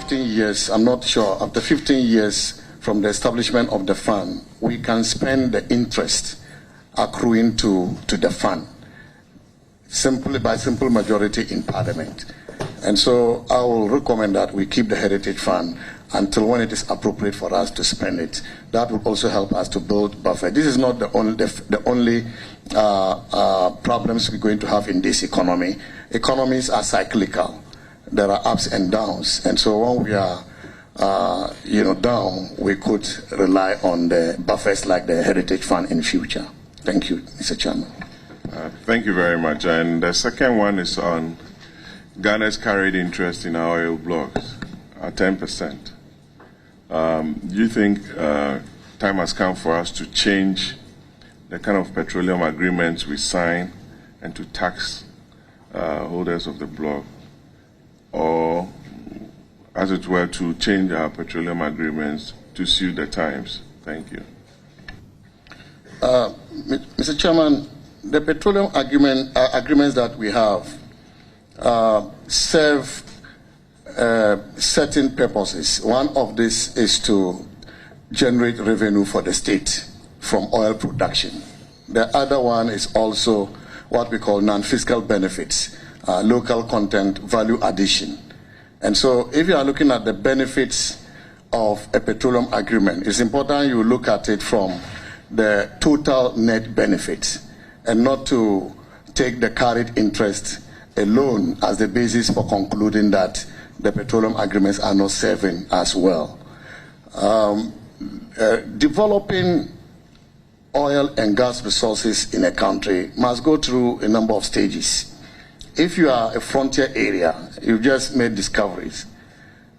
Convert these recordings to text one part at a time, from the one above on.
15 years, I'm not sure, after 15 years from the establishment of the fund, we can spend the interest accruing to the fund simply by simple majority in Parliament. And so I will recommend that we keep the Heritage Fund until when it is appropriate for us to spend it. That will also help us to build buffer. This is not the only problems we're going to have in this economy. Economies are cyclical. There are ups and downs. And so when we are down, we could rely on the buffers like the Heritage Fund in future. Thank you, Mr. Chairman. Thank you very much. And the second one is on Ghana's carried interest in our oil blocks at 10%. Do you think time has come for us to change the kind of petroleum agreements we sign and to tax holders of the block, or, as it were, to change our petroleum agreements to suit the times? Thank you. Mr. Chairman, the petroleum agreements that we have serve certain purposes. One of this is to generate revenue for the state from oil production. The other one is also what we call non-fiscal benefits, local content, value addition. And so if you are looking at the benefits of a petroleum agreement, it's important you look at it from the total net benefits and not to take the carried interest alone as the basis for concluding that the petroleum agreements are not serving as well. Developing oil and gas resources in a country must go through a number of stages. If you are a frontier area, you've just made discoveries,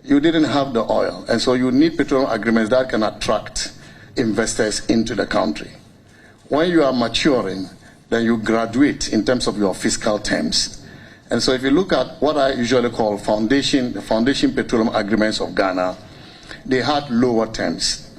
you didn't have the oil, and so you need petroleum agreements that can attract investors into the country. When you are maturing, then you graduate in terms of your fiscal terms. And so if you look at what I usually call the foundation petroleum agreements of Ghana, they had lower terms.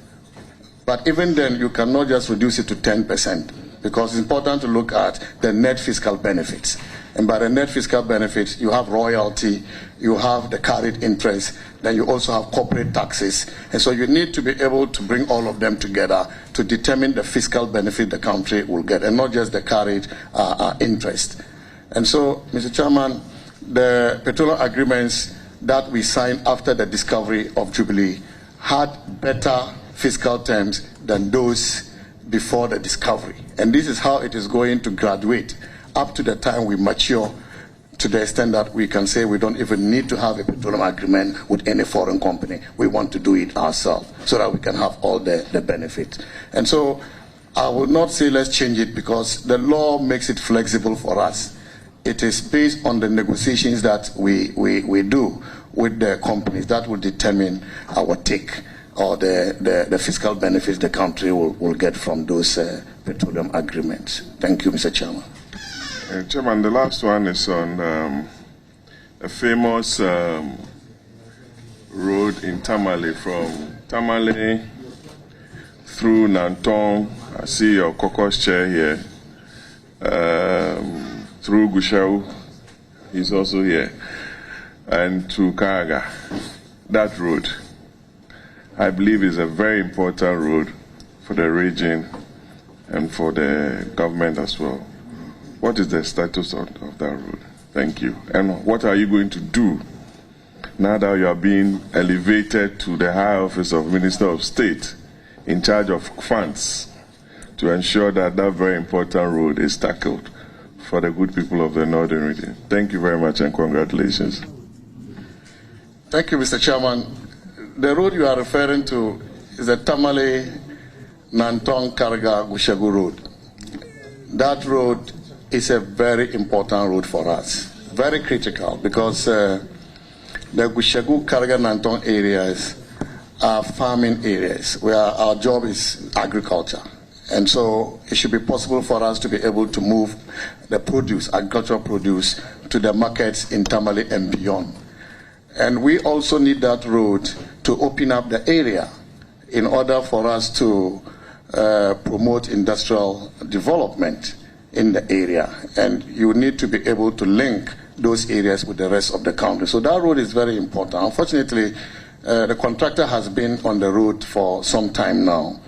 But even then, you cannot just reduce it to 10%, because it's important to look at the net fiscal benefits. And by the net fiscal benefits, you have royalty, you have the carried interest, then you also have corporate taxes. And so you need to be able to bring all of them together to determine the fiscal benefit the country will get, and not just the carried interest. And so, Mr. Chairman, the petroleum agreements that we signed after the discovery of Jubilee had better fiscal terms than those before the discovery. And this is how it is going to graduate up to the time we mature, to the extent that we can say we don't even need to have a petroleum agreement with any foreign company. We want to do it ourselves so that we can have all the benefits. And so I would not say let's change it, because the law makes it flexible for us. It is based on the negotiations that we do with the companies that will determine our take, or the fiscal benefits the country will get from those petroleum agreements. Thank you, Mr. Chairman. Chairman, the last one is on a famous road in Tamale, from Tamale through Nantong. I see your caucus chair here. Through Gushau, he's also here, and to Karaga. That road, I believe, is a very important road for the region and for the government as well. What is the status of that road? Thank you. And what are you going to do now that you are being elevated to the high office of Minister of State in charge of funds to ensure that that very important road is tackled for the good people of the northern region? Thank you very much, and congratulations. Thank you, Mr. Chairman. The road you are referring to is the Tamale Nantong Karaga Gushagu road. That road is a very important road for us, very critical, because the Gushagu Karaga Nantong areas are farming areas where our job is agriculture. And so it should be possible for us to be able to move the produce, agricultural produce, to the markets in Tamale and beyond. And we also need that road to open up the area in order for us to promote industrial development in the area. And you need to be able to link those areas with the rest of the country. So that road is very important. Unfortunately, the contractor has been on the road for some time now.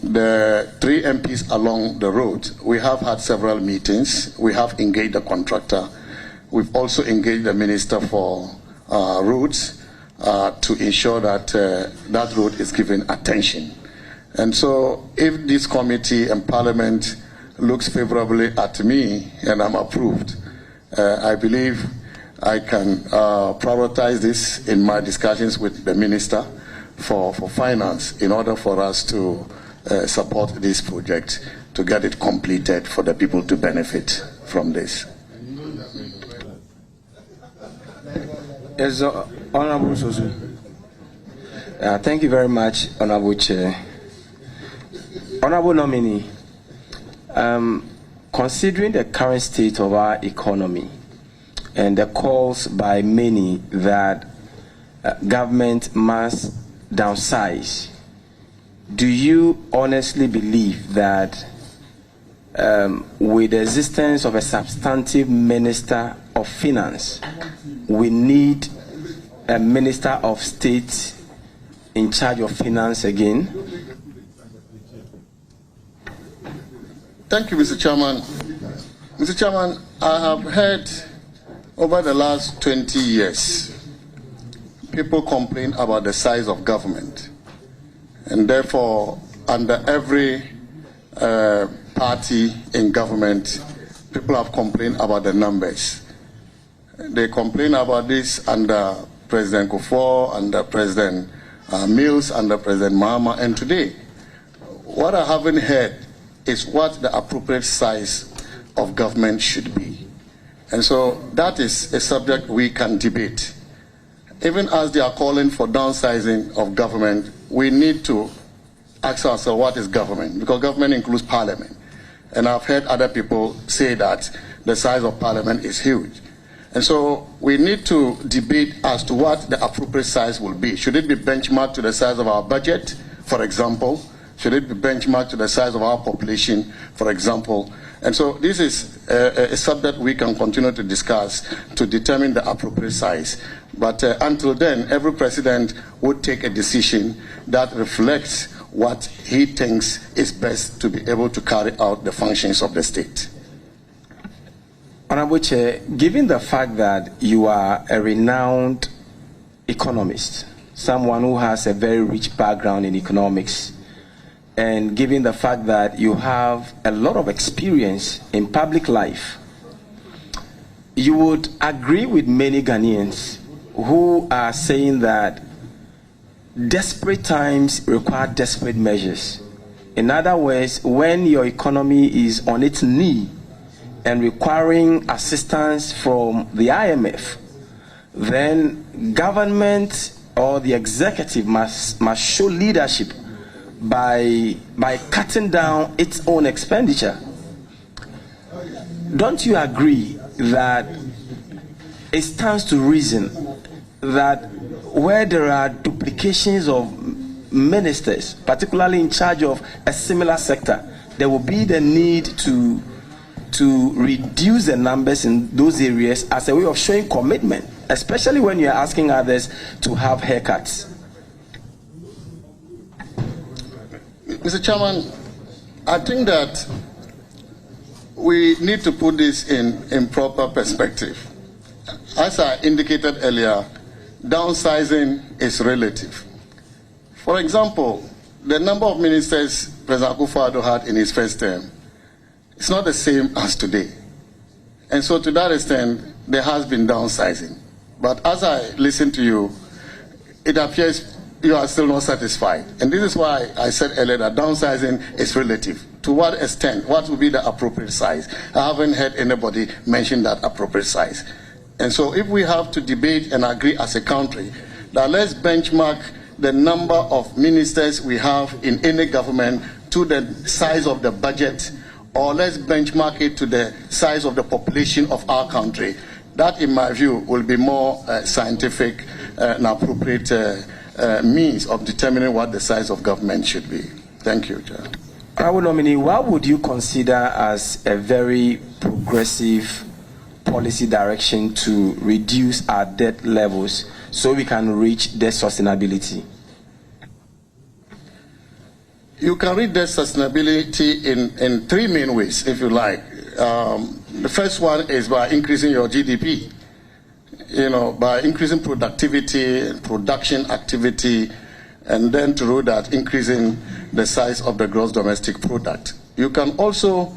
The 3 MPs along the road, we have had several meetings. We have engaged the contractor. We've also engaged the Minister for Roads to ensure that that road is given attention. And so if this committee and Parliament looks favorably at me and I'm approved, I believe I can prioritize this in my discussions with the Minister for Finance in order for us to support this project to get it completed for the people to benefit from this. Yes, Honorable Sosu. Thank you very much, Honorable Chair. Honorable nominee, considering the current state of our economy and the calls by many that government must downsize, do you honestly believe that with the existence of a substantive Minister of Finance, we need a Minister of State in charge of finance again? Thank you, Mr. Chairman. Mr. Chairman, I have heard over the last 20 years people complain about the size of government. And therefore, under every party in government, people have complained about the numbers. They complain about this under President Kufuor, under President Mills, under President Mahama, and today. What I haven't heard is what the appropriate size of government should be. And so that is a subject we can debate. Even as they are calling for downsizing of government, we need to ask ourselves what is government, because government includes Parliament. And I've heard other people say that the size of Parliament is huge. And so we need to debate as to what the appropriate size will be. Should it be benchmarked to the size of our budget, for example? Should it be benchmarked to the size of our population, for example? And so this is a subject we can continue to discuss to determine the appropriate size. But until then, every president would take a decision that reflects what he thinks is best to be able to carry out the functions of the state. Honorable Chair, given the fact that you are a renowned economist, someone who has a very rich background in economics, and given the fact that you have a lot of experience in public life, you would agree with many Ghanaians who are saying that desperate times require desperate measures. In other words, when your economy is on its knee and requiring assistance from the IMF, then government or the executive must show leadership by cutting down its own expenditure. Don't you agree that it stands to reason that where there are duplications of ministers, particularly in charge of a similar sector, there will be the need to reduce the numbers in those areas as a way of showing commitment, especially when you're asking others to have haircuts? Mr. Chairman, I think that we need to put this in proper perspective. As I indicated earlier, downsizing is relative. For example, the number of ministers President Akufo-Addo had in his first term, it's not the same as today. And so to that extent, there has been downsizing. But as I listen to you, it appears you are still not satisfied. And this is why I said earlier that downsizing is relative. To what extent? What will be the appropriate size? I haven't heard anybody mention that appropriate size. And so if we have to debate and agree as a country that let's benchmark the number of ministers we have in any government to the size of the budget, or let's benchmark it to the size of the population of our country, that in my view will be more scientific and appropriate means of determining what the size of government should be. Thank you, Chair. Honorable nominee, what would you consider as a very progressive policy direction to reduce our debt levels so we can reach debt sustainability? You can reach debt sustainability in three main ways, if you like. The first one is by increasing your GDP. By increasing productivity, production activity, and then through that increasing the size of the gross domestic product. You can also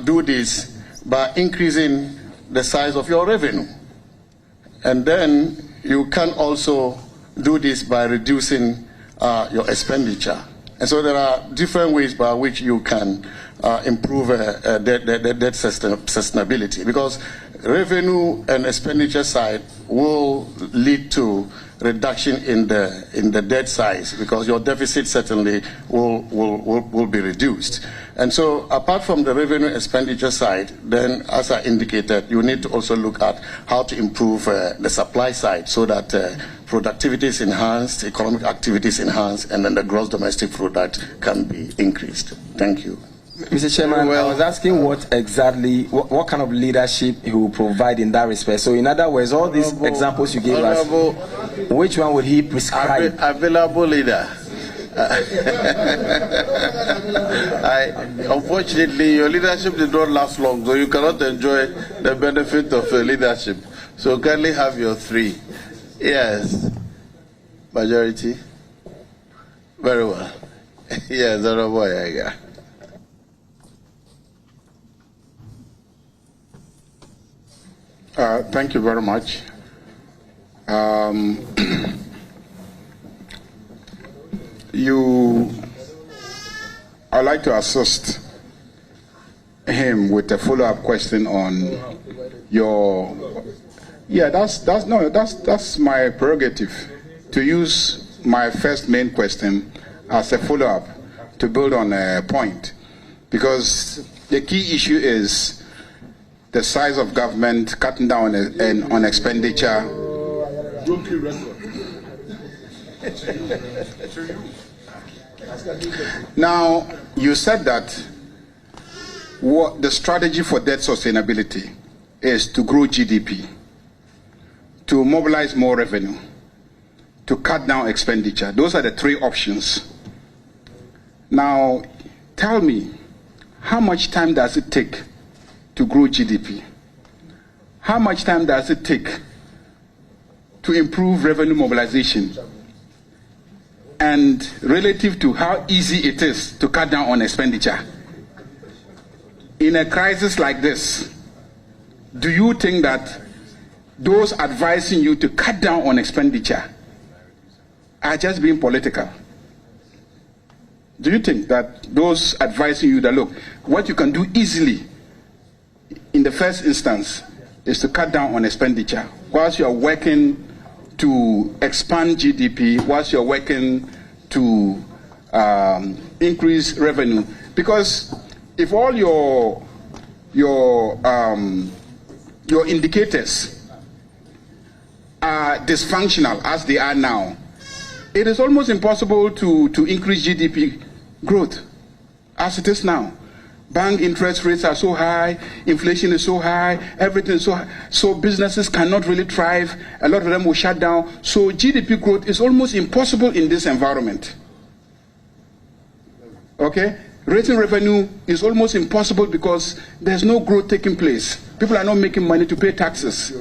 do this by increasing the size of your revenue. And then you can also do this by reducing your expenditure. And so there are different ways by which you can improve debt sustainability, because revenue and expenditure side will lead to reduction in the debt size, because your deficit certainly will be reduced. And so apart from the revenue expenditure side, then as I indicated, you need to also look at how to improve the supply side so that productivity is enhanced, economic activity is enhanced, and then the gross domestic product can be increased. Thank you. Mr. Chairman, I was asking what kind of leadership he will provide in that respect. So in other words, all these examples you gave us, which one would he prescribe? Available leader. Unfortunately, your leadership did not last long, so you cannot enjoy the benefit of leadership. So kindly have your three. Yes. Majority. Very well. Yes, Honorable Yaga. Thank you very much. I'd like to assist him with a follow-up question on your. Yeah, that's my prerogative to use my first main question as a follow-up to build on a point, because the key issue is the size of government, cutting down on expenditure. Now, you said that what the strategy for debt sustainability is to grow GDP, to mobilize more revenue, to cut down expenditure. Those are the three options. Now, tell me, how much time does it take to grow GDP? How much time does it take to improve revenue mobilization? And relative to how easy it is to cut down on expenditure. In a crisis like this, do you think that those advising you to cut down on expenditure are just being political? Do you think that those advising you that, look, what you can do easily in the first instance is to cut down on expenditure whilst you are working to expand GDP, whilst you're working to increase revenue? Because if all your indicators are dysfunctional as they are now, it is almost impossible to increase GDP growth as it is now. Bank interest rates are so high, inflation is so high, everything is so high, so businesses cannot really thrive, a lot of them will shut down. So GDP growth is almost impossible in this environment. Okay? Raising revenue is almost impossible because there's no growth taking place. People are not making money to pay taxes.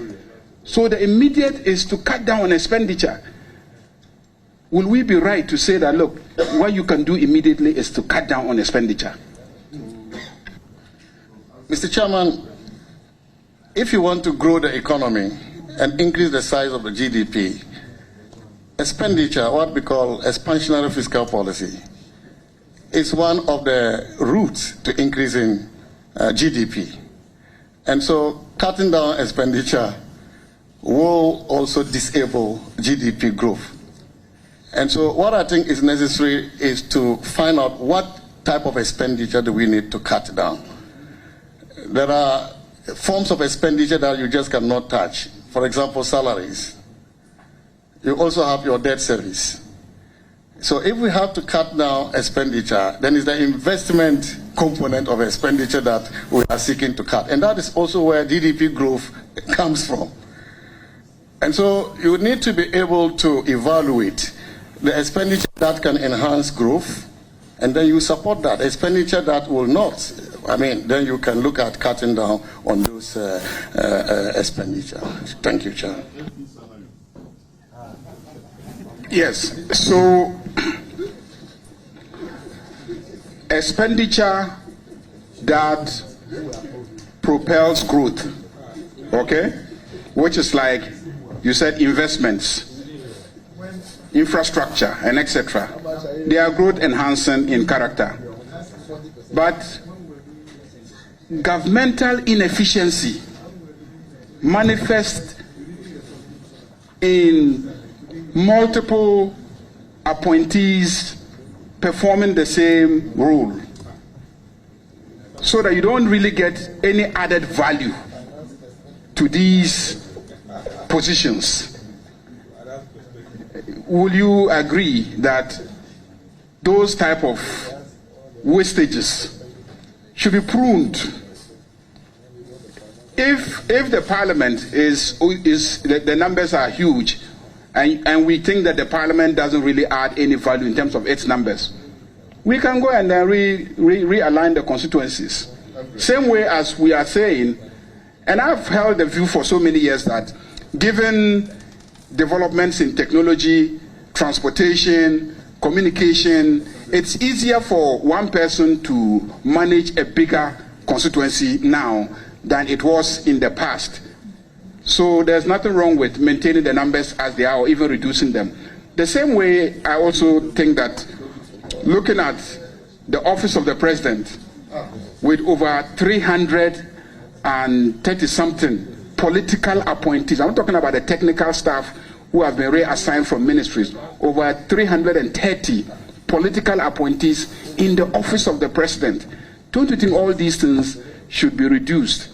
So the immediate is to cut down on expenditure. Will we be right to say that, look, what you can do immediately is to cut down on expenditure? Mr. Chairman, if you want to grow the economy and increase the size of the GDP, expenditure, what we call expansionary fiscal policy, is one of the routes to increasing GDP. And so cutting down expenditure will also disable GDP growth. And so what I think is necessary is to find out what type of expenditure do we need to cut down. There are forms of expenditure that you just cannot touch. For example, salaries. You also have your debt service. So if we have to cut down expenditure, then it's the investment component of expenditure that we are seeking to cut. And that is also where GDP growth comes from. And so you need to be able to evaluate the expenditure that can enhance growth, and then you support that. Expenditure that will not, then you can look at cutting down on those expenditure. Thank you, Chair. Yes, so expenditure that propels growth, okay, which is like you said, investments, infrastructure, and etc. They are growth enhancing in character. But governmental inefficiency manifests in multiple appointees performing the same role, so that you don't really get any added value to these positions. Will you agree that those type of wastages should be pruned? If the parliament is the numbers are huge, and we think that the parliament doesn't really add any value in terms of its numbers, we can go and realign the constituencies. Same way as we are saying, and I've held the view for so many years that given developments in technology, transportation, communication, it's easier for one person to manage a bigger constituency now than it was in the past. So there's nothing wrong with maintaining the numbers as they are or even reducing them. The same way, I also think that looking at the office of the president with over 330-something political appointees, I'm not talking about the technical staff who have been reassigned from ministries, over 330 political appointees in the office of the president. Don't you think all these things should be reduced?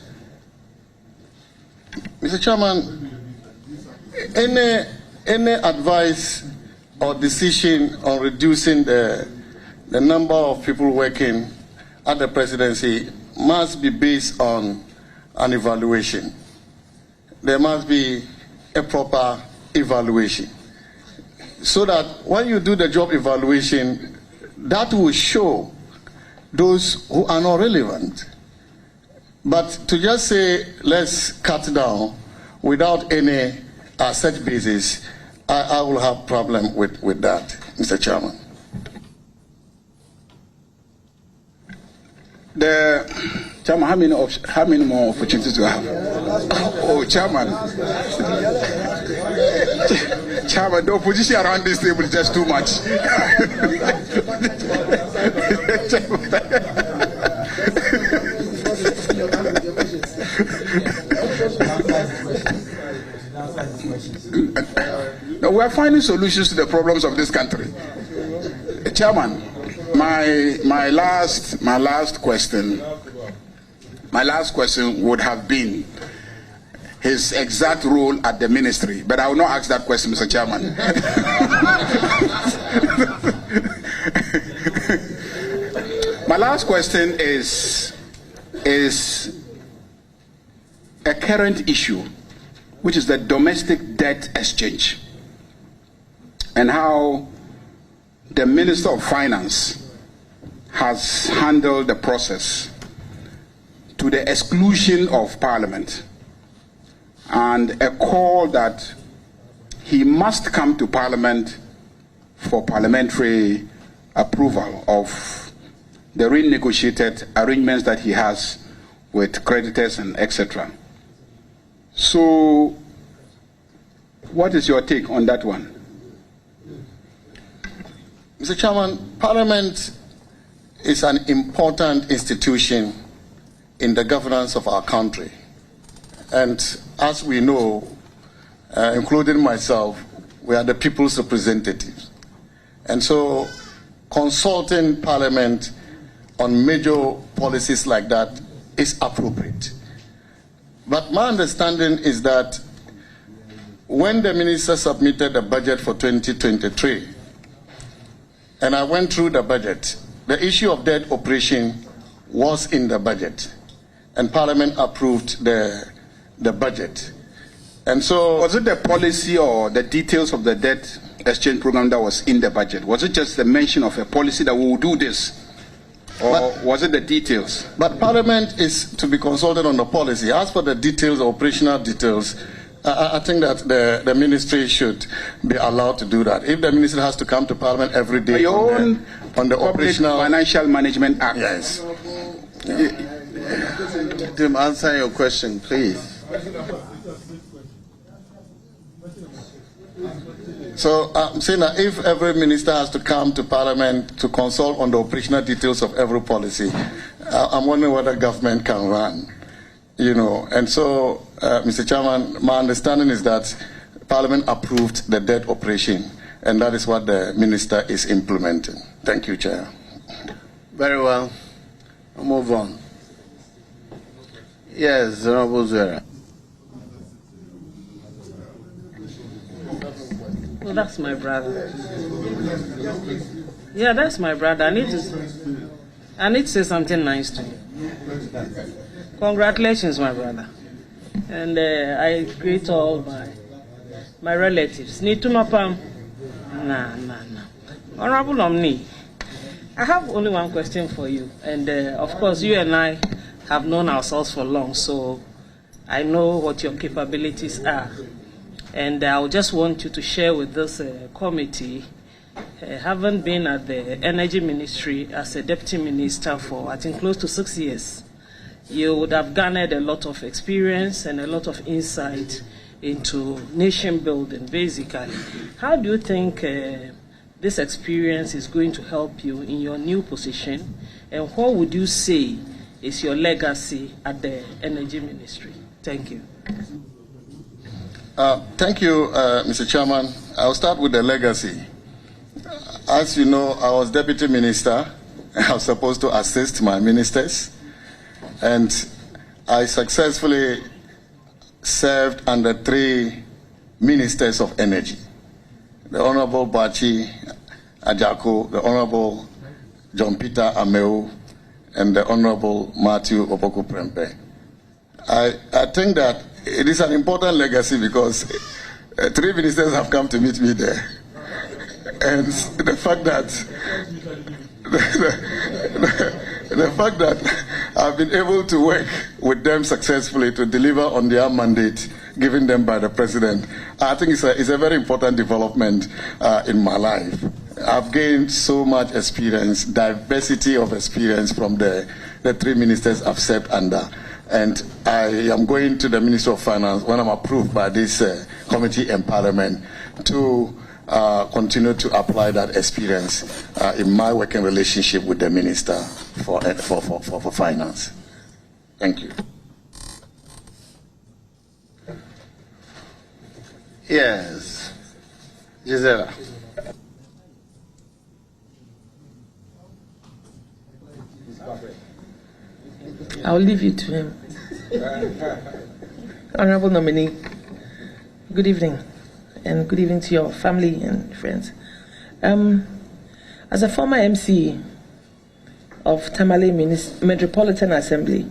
Mr. Chairman, any advice or decision on reducing the number of people working at the presidency must be based on an evaluation. There must be a proper evaluation, so that when you do the job evaluation, that will show those who are not relevant. But to just say, let's cut down without any such basis, I will have problem with that, Mr. Chairman. The Chairman, how many more opportunities do I have? Oh, Chairman. Chairman, the opposition around this table is just too much. No, we are finding solutions to the problems of this country. Chairman, my last question would have been his exact role at the ministry, but I will not ask that question, Mr. Chairman. My last question is a current issue, which is the domestic debt exchange, and how the Minister of Finance has handled the process to the exclusion of Parliament, and a call that he must come to Parliament for parliamentary approval of the renegotiated arrangements that he has with creditors and etc. So, what is your take on that one? Mr. Chairman, Parliament is an important institution in the governance of our country. And as we know, including myself, we are the people's representatives. And so consulting Parliament on major policies like that is appropriate. But my understanding is that when the minister submitted the budget for 2023, and I went through the budget, the issue of debt operation was in the budget, and Parliament approved the budget. And so, was it the policy or the details of the debt exchange program that was in the budget? Was it just the mention of a policy that we will do this? Or was it the details? But Parliament is to be consulted on the policy. As for the details, operational details, I think that the ministry should be allowed to do that. If the ministry has to come to Parliament every day on the operational Financial Management Act. Yes. Tim, answer your question, please. So I'm saying that if every minister has to come to Parliament to consult on the operational details of every policy, I'm wondering whether government can run. And so, Mr. Chairman, my understanding is that Parliament approved the debt operation, and that is what the minister is implementing. Thank you, Chair. Very well. I'll move on. Yes, Honorable Zera. Well, that's my brother. Yeah, that's my brother. I need to say something nice to you. Congratulations, my brother. And I greet all my relatives. Nitumapam. Nah. Honorable Omni, I have only one question for you. And of course, you and I have known ourselves for long, so I know what your capabilities are. And I just want you to share with this committee, having been at the Energy Ministry as a Deputy Minister for, I think, close to 6 years, you would have garnered a lot of experience and a lot of insight into nation building, basically. How do you think this experience is going to help you in your new position? And what would you say is your legacy at the Energy Ministry? Thank you. Thank you, Mr. Chairman. I'll start with the legacy. As you know, I was Deputy Minister. I was supposed to assist my ministers, and I successfully served under 3 ministers of energy: the Honorable Bachi Ajako, the Honorable John Peter Ameu, and the Honorable Matthew Opoku Prempe. I think that it is an important legacy because 3 ministers have come to meet me there. And the fact that the fact that I've been able to work with them successfully to deliver on their mandate given them by the President, I think it's a very important development in my life. I've gained so much experience, diversity of experience from the 3 ministers I've served under. And I am going to the Ministry of Finance when I'm approved by this committee and Parliament to continue to apply that experience in my working relationship with the Minister for Finance. Thank you. Yes. Gisela. I'll leave you to him. Honorable nominee, good evening, and good evening to your family and friends. As a former MC of Tamale Metropolitan Assembly,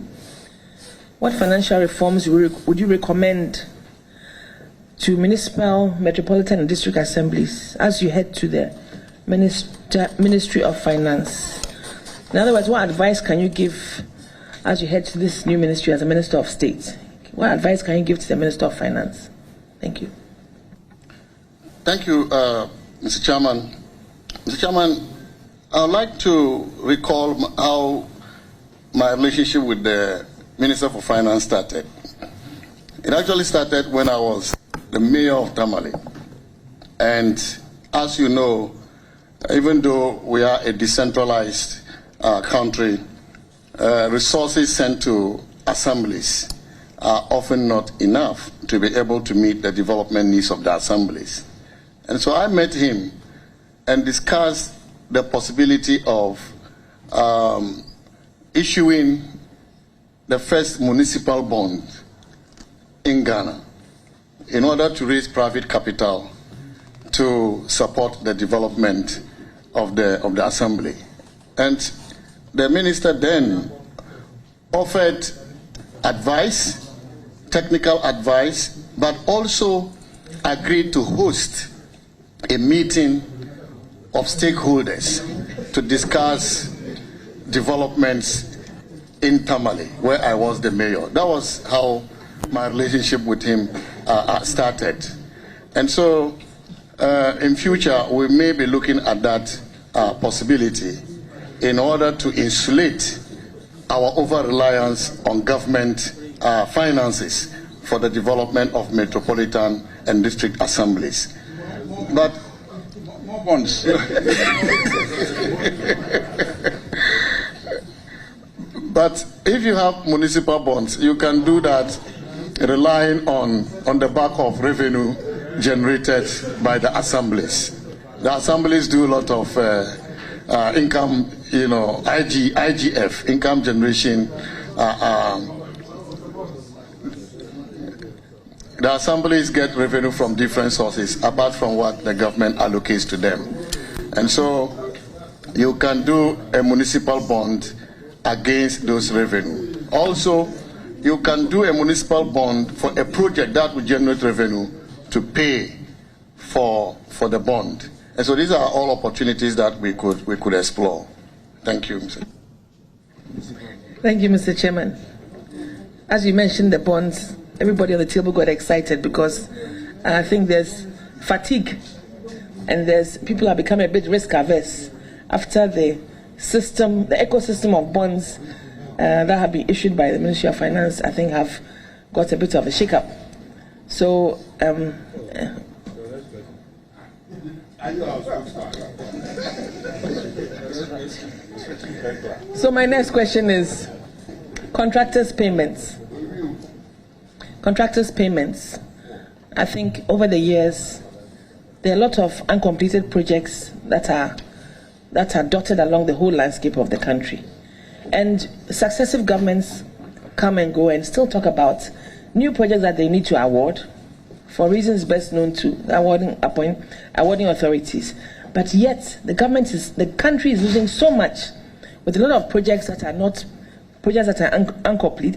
what financial reforms would you recommend to municipal, metropolitan, and district assemblies as you head to the Ministry of Finance? In other words, what advice can you give as you head to this new ministry as a Minister of State? What advice can you give to the Minister of Finance? Thank you. Thank you, Mr. Chairman. Mr. Chairman, I would like to recall how my relationship with the Minister for Finance started. It actually started when I was the mayor of Tamale. And as you know, even though we are a decentralized country, resources sent to assemblies are often not enough to be able to meet the development needs of the assemblies. And so I met him and discussed the possibility of issuing the first municipal bond in Ghana in order to raise private capital to support the development of the assembly. And the minister then offered advice, technical advice, but also agreed to host a meeting of stakeholders to discuss developments in Tamale, where I was the mayor. That was how my relationship with him started. And so in future, we may be looking at that possibility in order to insulate our over-reliance on government finances for the development of metropolitan and district assemblies. But more bonds. But if you have municipal bonds, you can do that relying on the back of revenue generated by the assemblies. The assemblies do a lot of income, IGF, income generation. The assemblies get revenue from different sources apart from what the government allocates to them. And so you can do a municipal bond against those revenue. Also, you can do a municipal bond for a project that will generate revenue to pay for the bond. And so these are all opportunities that we could explore. Thank you, Mr. Thank you, Mr. Chairman. As you mentioned the bonds, everybody on the table got excited because I think there's fatigue and people are becoming a bit risk averse after the ecosystem of bonds that have been issued by the Ministry of Finance, I think, have got a bit of a shake-up. So, so my next question is contractors' payments. Contractors' payments. I think over the years, there are a lot of uncompleted projects that are dotted along the whole landscape of the country. And successive governments come and go and still talk about new projects that they need to award for reasons best known to awarding authorities. But yet, the country is losing so much with a lot of projects that are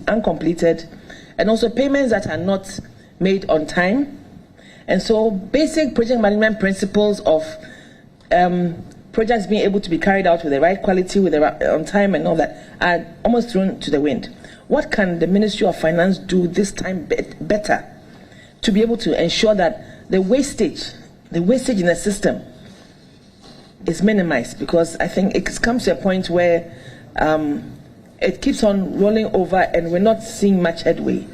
uncompleted, and also payments that are not made on time. And so basic project management principles of projects being able to be carried out with the right quality, on time and all that, are almost thrown to the wind. What can the Ministry of Finance do this time better to be able to ensure that the wastage in the system is minimized? Because I think it comes to a point where it keeps on rolling over and we're not seeing much headway.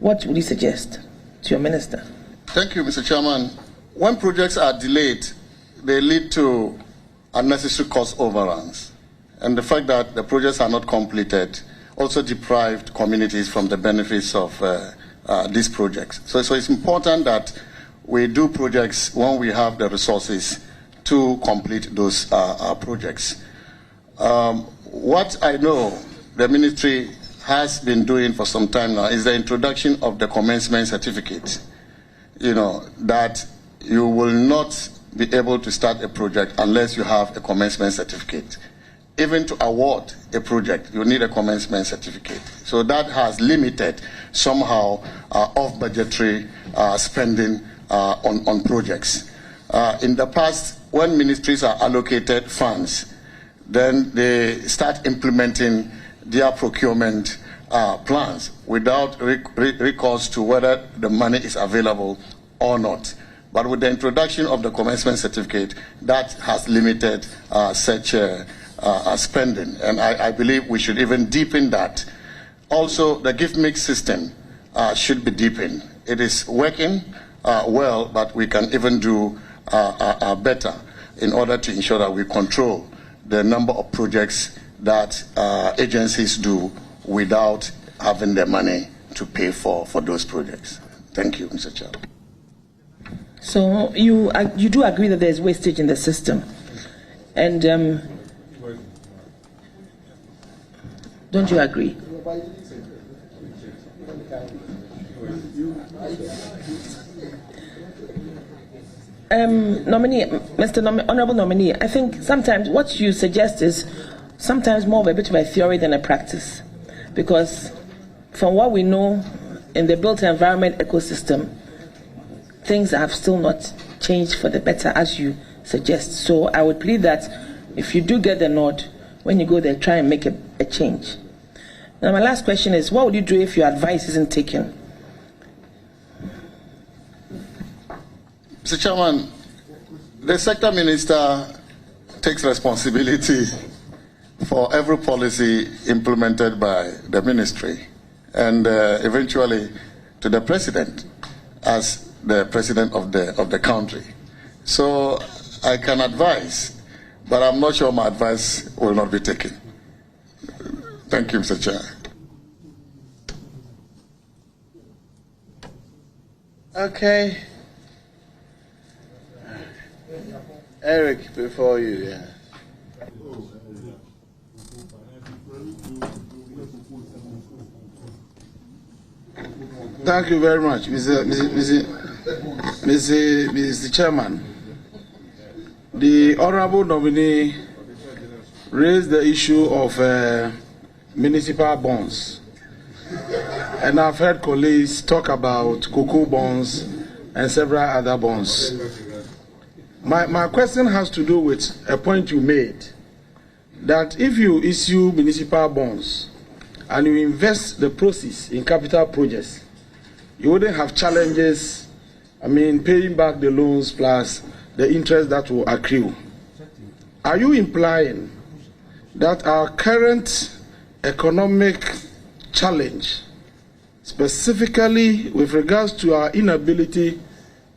What would you suggest to your minister? Thank you, Mr. Chairman. When projects are delayed, they lead to unnecessary cost overruns. And the fact that the projects are not completed also deprived communities from the benefits of these projects. So it's important that we do projects when we have the resources to complete those projects. What I know the ministry has been doing for some time now is the introduction of the commencement certificate. That you will not be able to start a project unless you have a commencement certificate. Even to award a project, you need a commencement certificate. So that has limited somehow off-budgetary spending on projects. In the past, when ministries are allocated funds, then they start implementing their procurement plans without recourse to whether the money is available or not. But with the introduction of the commencement certificate, that has limited such spending. And I believe we should even deepen that. Also, the gift mix system should be deepened. It is working well, but we can even do better in order to ensure that we control the number of projects that agencies do without having the money to pay for those projects. Thank you, Mr. Chair. So you do agree that there is wastage in the system, and don't you agree? Honorable nominee, I think sometimes what you suggest is sometimes more of a bit of a theory than a practice. Because from what we know in the built environment ecosystem, things have still not changed for the better as you suggest. So I would plead that if you do get the nod, when you go there, try and make a change. Now my last question is, what would you do if your advice isn't taken? Mr. Chairman, the sector minister takes responsibility for every policy implemented by the ministry and eventually to the president as the president of the country. So I can advise, but I'm not sure my advice will not be taken. Thank you, Mr. Chair. Okay. Eric, before you, yeah. Thank you very much, Mr. Chairman. The honorable nominee raised the issue of municipal bonds. And I've heard colleagues talk about cocoa bonds and several other bonds. My question has to do with a point you made, that if you issue municipal bonds and you invest the proceeds in capital projects, you wouldn't have challenges, paying back the loans plus the interest that will accrue. Are you implying that our current economic challenge, specifically with regards to our inability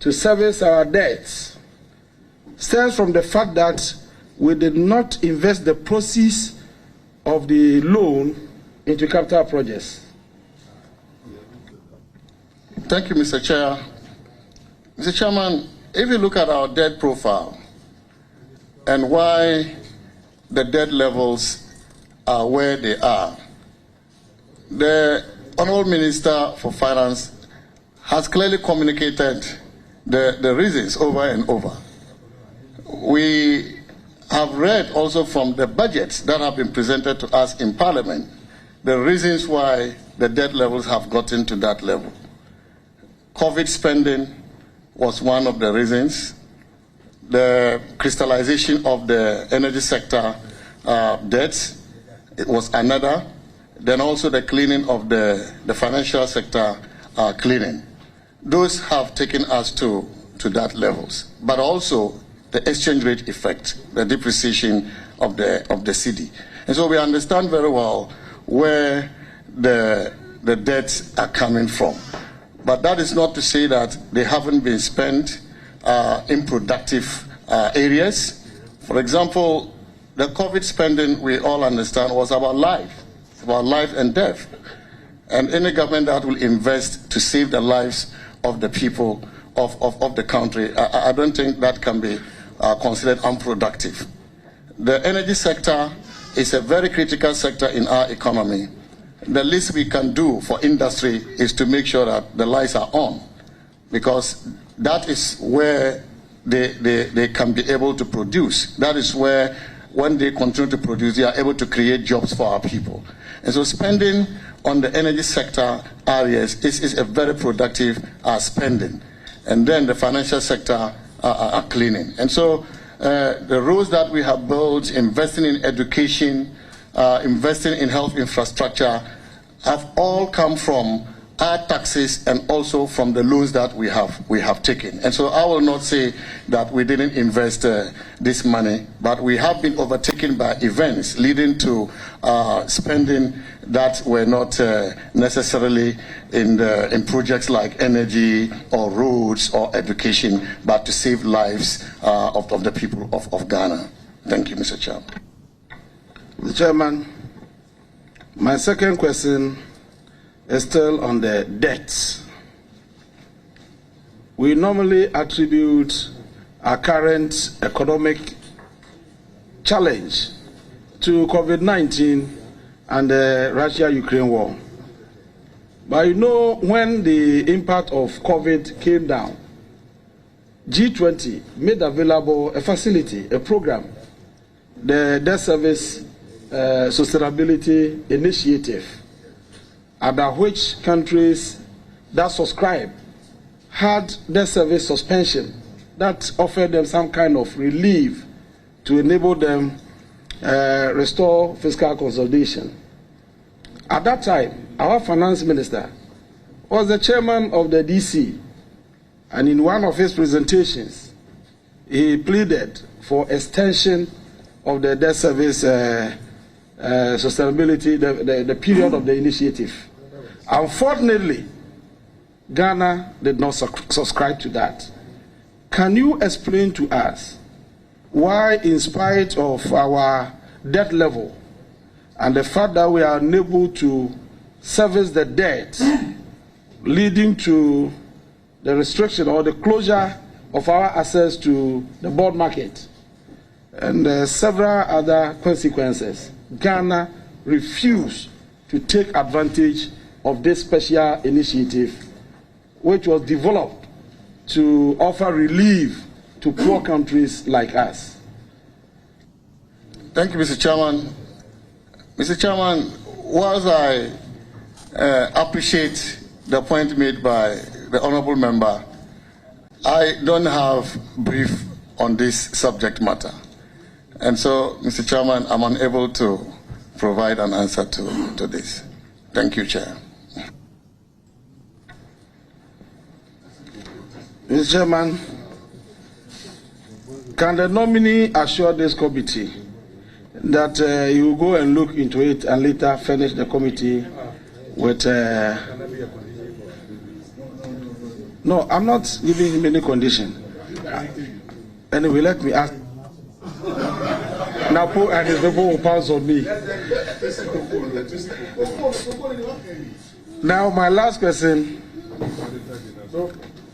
to service our debts, stems from the fact that we did not invest the proceeds of the loan into capital projects? Thank you, Mr. Chair. Mr. Chairman, if you look at our debt profile and why the debt levels are where they are, the Honourable Minister for Finance has clearly communicated the reasons over and over. We have read also from the budgets that have been presented to us in Parliament the reasons why the debt levels have gotten to that level. COVID spending was one of the reasons. The crystallization of the energy sector debts, it was another. Then also the cleaning of the financial sector cleaning. Those have taken us to that levels. But also the exchange rate effect, the depreciation of the cedi. And so we understand very well where the debts are coming from. But that is not to say that they haven't been spent in productive areas. For example, the COVID spending, we all understand, was about life. It's about life and death. And any government that will invest to save the lives of the people of the country, I don't think that can be considered unproductive. The energy sector is a very critical sector in our economy. The least we can do for industry is to make sure that the lights are on, because that is where they can be able to produce. That is where, when they continue to produce, they are able to create jobs for our people. And so spending on the energy sector areas is a very productive spending. And then the financial sector are cleaning. And so the roads that we have built, investing in education, investing in health infrastructure, have all come from our taxes and also from the loans that we have taken. And so I will not say that we didn't invest this money, but we have been overtaken by events leading to spending that were not necessarily in projects like energy or roads or education, but to save lives of the people of Ghana. Thank you, Mr. Chairman. Mr. Chairman, my second question is still on the debts. We normally attribute our current economic challenge to COVID-19 and the Russia-Ukraine war. But you know, when the impact of COVID came down, G20 made available a facility, a program, the Debt Service Sustainability Initiative, under which countries that subscribe had debt service suspension that offered them some kind of relief to enable them restore fiscal consolidation. At that time, our finance minister was the chairman of the DC, and in one of his presentations, he pleaded for extension of the debt service sustainability, the period of the initiative. Unfortunately, Ghana did not subscribe to that. Can you explain to us why, in spite of our debt level and the fact that we are unable to service the debt, leading to the restriction or the closure of our access to the bond market and several other consequences, Ghana refused to take advantage of this special initiative, which was developed to offer relief to poor countries like us? Thank you, Mr. Chairman. Mr. Chairman, whilst I appreciate the point made by the honourable member, I don't have brief on this subject matter. And so, Mr. Chairman, I'm unable to provide an answer to this. Thank you, Chair. Mr. Chairman, can the nominee assure this committee that you will go and look into it and later furnish the committee with... No, I'm not giving him any condition. Anyway, let me ask. Napo and his people will pass on me. Now, my last question.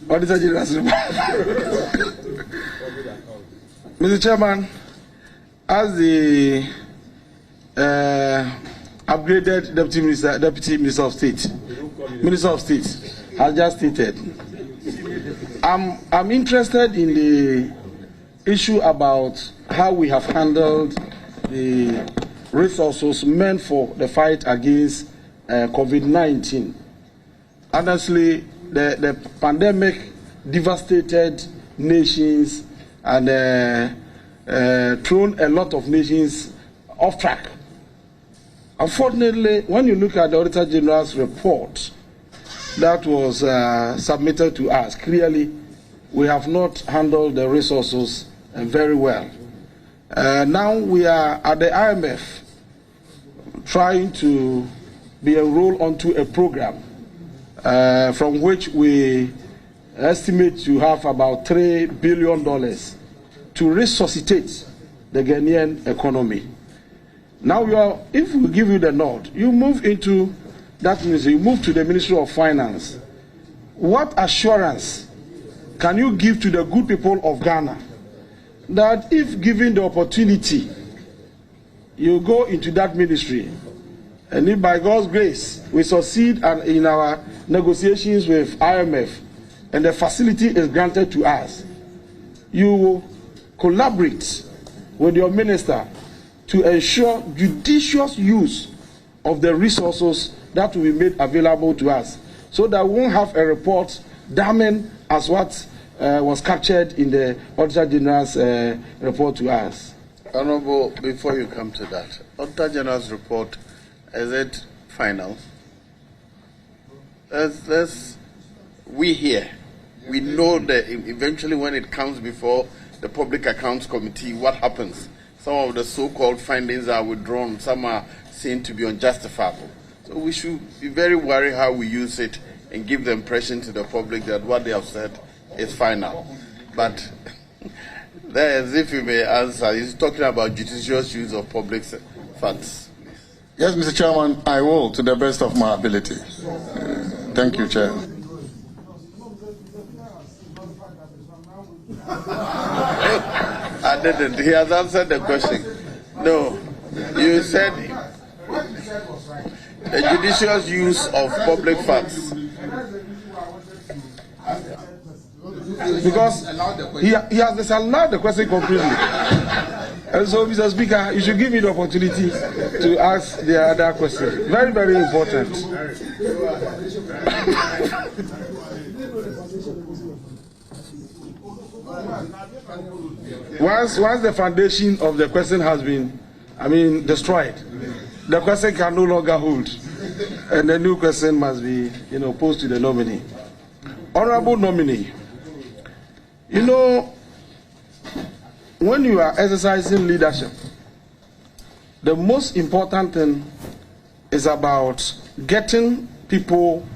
Auditor General's report. Mr. Chairman, as the upgraded Deputy Minister of State, has just stated, I'm interested in the issue about how we have handled the resources meant for the fight against COVID-19. Honestly, the pandemic devastated nations and thrown a lot of nations off track. Unfortunately, when you look at the Auditor General's report that was submitted to us, clearly we have not handled the resources very well. Now we are at the IMF trying to be enrolled onto a program from which we estimate to have about $3 billion to resuscitate the Ghanaian economy. Now, if we give you the nod, you move into that ministry, you move to the Ministry of Finance. What assurance can you give to the good people of Ghana that if given the opportunity, you go into that ministry, and if by God's grace we succeed in our negotiations with IMF and the facility is granted to us, you will collaborate with your minister to ensure judicious use of the resources that will be made available to us, so that we won't have a report damning as what was captured in the Auditor General's report to us. Honourable, before you come to that, Auditor General's report, is it final? We here, we know that eventually when it comes before the Public Accounts Committee, what happens? Some of the so-called findings are withdrawn, some are seen to be unjustifiable. So we should be very worried how we use it and give the impression to the public that what they have said is final. But there, as if you may answer, he's talking about judicious use of public funds. Yes, Mr. Chairman, I will, to the best of my ability. Thank you, Chair. I didn't. He has answered the question. No, you said the judicious use of public funds. Because he has disallowed the question completely. And so, Mr. Speaker, you should give me the opportunity to ask the other question. Very, very important. Once the foundation of the question has been, destroyed, the question can no longer hold, and the new question must be, posed to the nominee. Honorable nominee, when you are exercising leadership, the most important thing is about getting people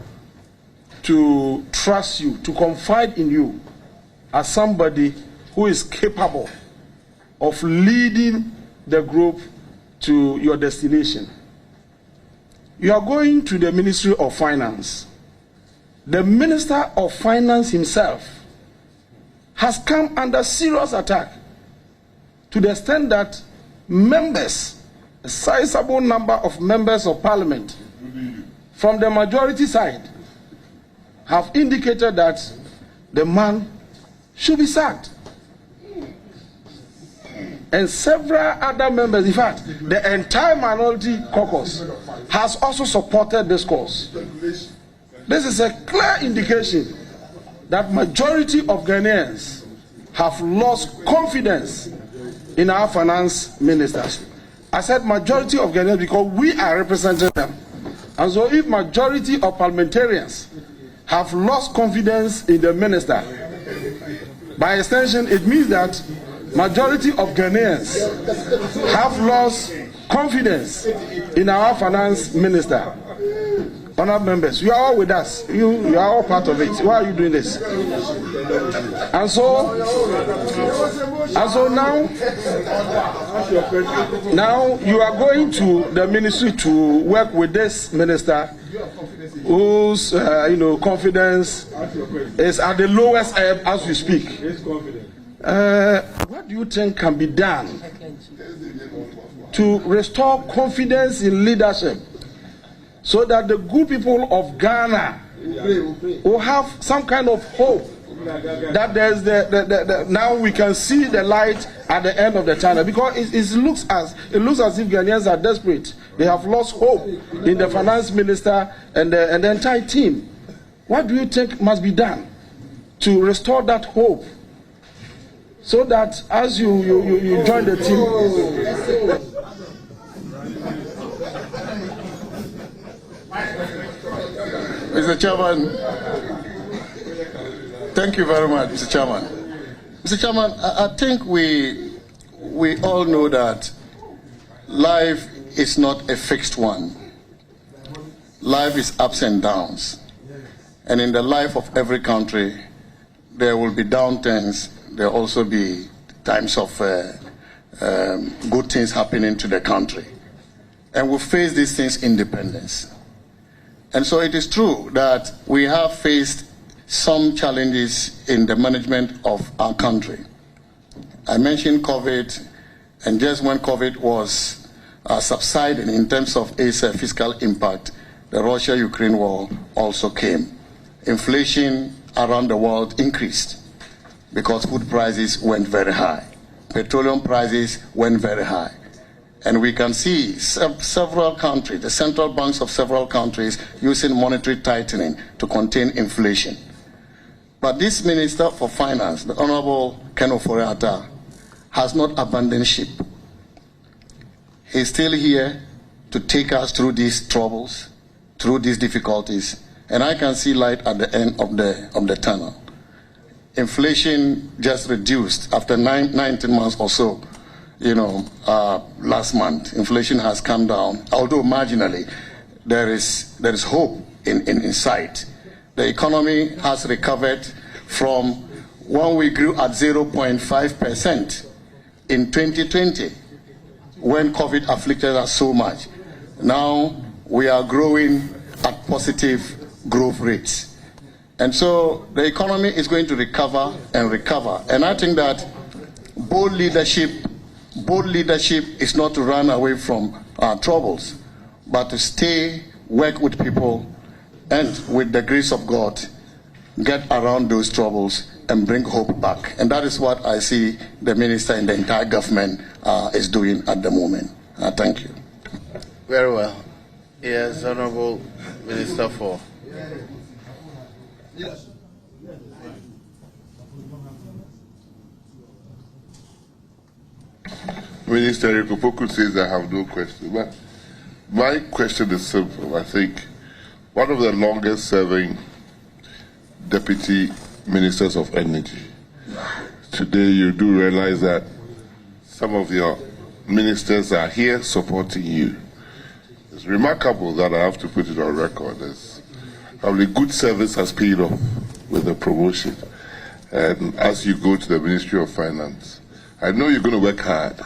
to trust you, to confide in you as somebody who is capable of leading the group to your destination. You are going to the Ministry of Finance. The Minister of Finance himself has come under serious attack to the extent that members, a sizable number of members of Parliament from the majority side have indicated that the man should be sacked. And several other members, in fact, the entire minority caucus has also supported this cause. This is a clear indication that majority of Ghanaians have lost confidence in our finance ministers. I said majority of Ghanaians because we are representing them. And so if majority of parliamentarians have lost confidence in the minister, by extension it means that majority of Ghanaians have lost confidence in our finance minister. Honourable members, you are all with us. You are all part of it. Why are you doing this? And so now you are going to the ministry to work with this minister whose confidence is at the lowest ebb as we speak. What do you think can be done to restore confidence in leadership so that the good people of Ghana will have some kind of hope that there's now we can see the light at the end of the tunnel? Because it looks as if Ghanaians are desperate. They have lost hope in the finance minister and the entire team. What do you think must be done to restore that hope, so that as you join the team? Mr. Chairman, thank you very much, Mr. Chairman. Mr. Chairman, I think we all know that life is not a fixed one. Life is ups and downs. And in the life of every country, there will be downturns. There will also be times of good things happening to the country. And we face these things independence. And so it is true that we have faced some challenges in the management of our country. I mentioned COVID, and just when COVID was subsiding in terms of its fiscal impact, the Russia-Ukraine war also came. Inflation around the world increased because food prices went very high. Petroleum prices went very high. And we can see several countries, the central banks of several countries, using monetary tightening to contain inflation. But this Minister for Finance, the Honorable Ken Ofori-Atta, has not abandoned ship. He's still here to take us through these troubles, through these difficulties, and I can see light at the end of the tunnel. Inflation just reduced after 19 months or so. Last month, inflation has come down, although marginally. There is hope in sight. The economy has recovered from when we grew at 0.5% in 2020, when COVID afflicted us so much. Now we are growing at positive growth rates. And so the economy is going to recover and recover. And I think that bold leadership is not to run away from our troubles, but to stay, work with people, and with the grace of God, get around those troubles and bring hope back. And that is what I see the minister and the entire government is doing at the moment. Thank you. Very well. Yes, Honorable Minister for. Minister Kopoku says I have no question. But my question is simple. I think one of the longest serving deputy ministers of energy. Today you do realize that some of your ministers are here supporting you. It's remarkable that I have to put it on record. As probably good service has paid off with the promotion. And as you go to the Ministry of Finance, I know you're going to work hard.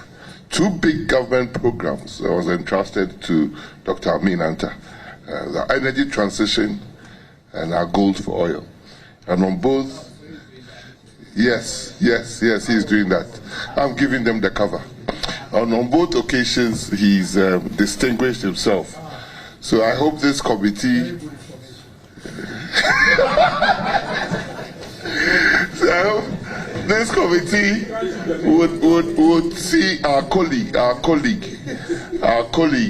2 big government programs that was entrusted to Dr. Amin Anta, the energy transition and our gold for oil. And on both, yes, he's doing that. I'm giving them the cover. And on both occasions, he's distinguished himself. So I hope this committee would see our colleague,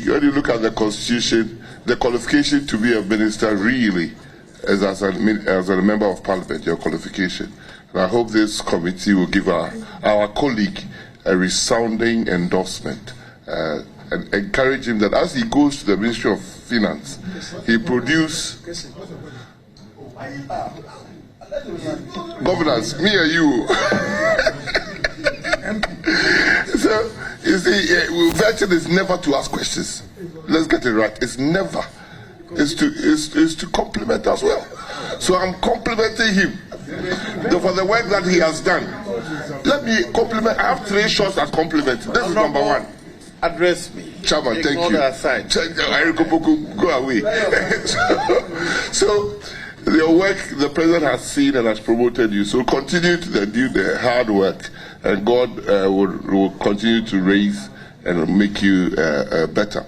when you look at the Constitution, the qualification to be a minister really as a member of Parliament, your qualification. And I hope this committee will give our colleague a resounding endorsement and encourage him that as he goes to the Ministry of Finance, he produce governance, me and you. So, you see, virtue is never to ask questions. Let's get it right. It's never. It's to compliment as well. So I'm complimenting him for the work that he has done. Let me compliment. I have 3 shots at compliment. This is number 1. Address me. Chairman, thank you. Go away. So your work, the president has seen and has promoted you. So continue to do the hard work, and God will continue to raise and make you better.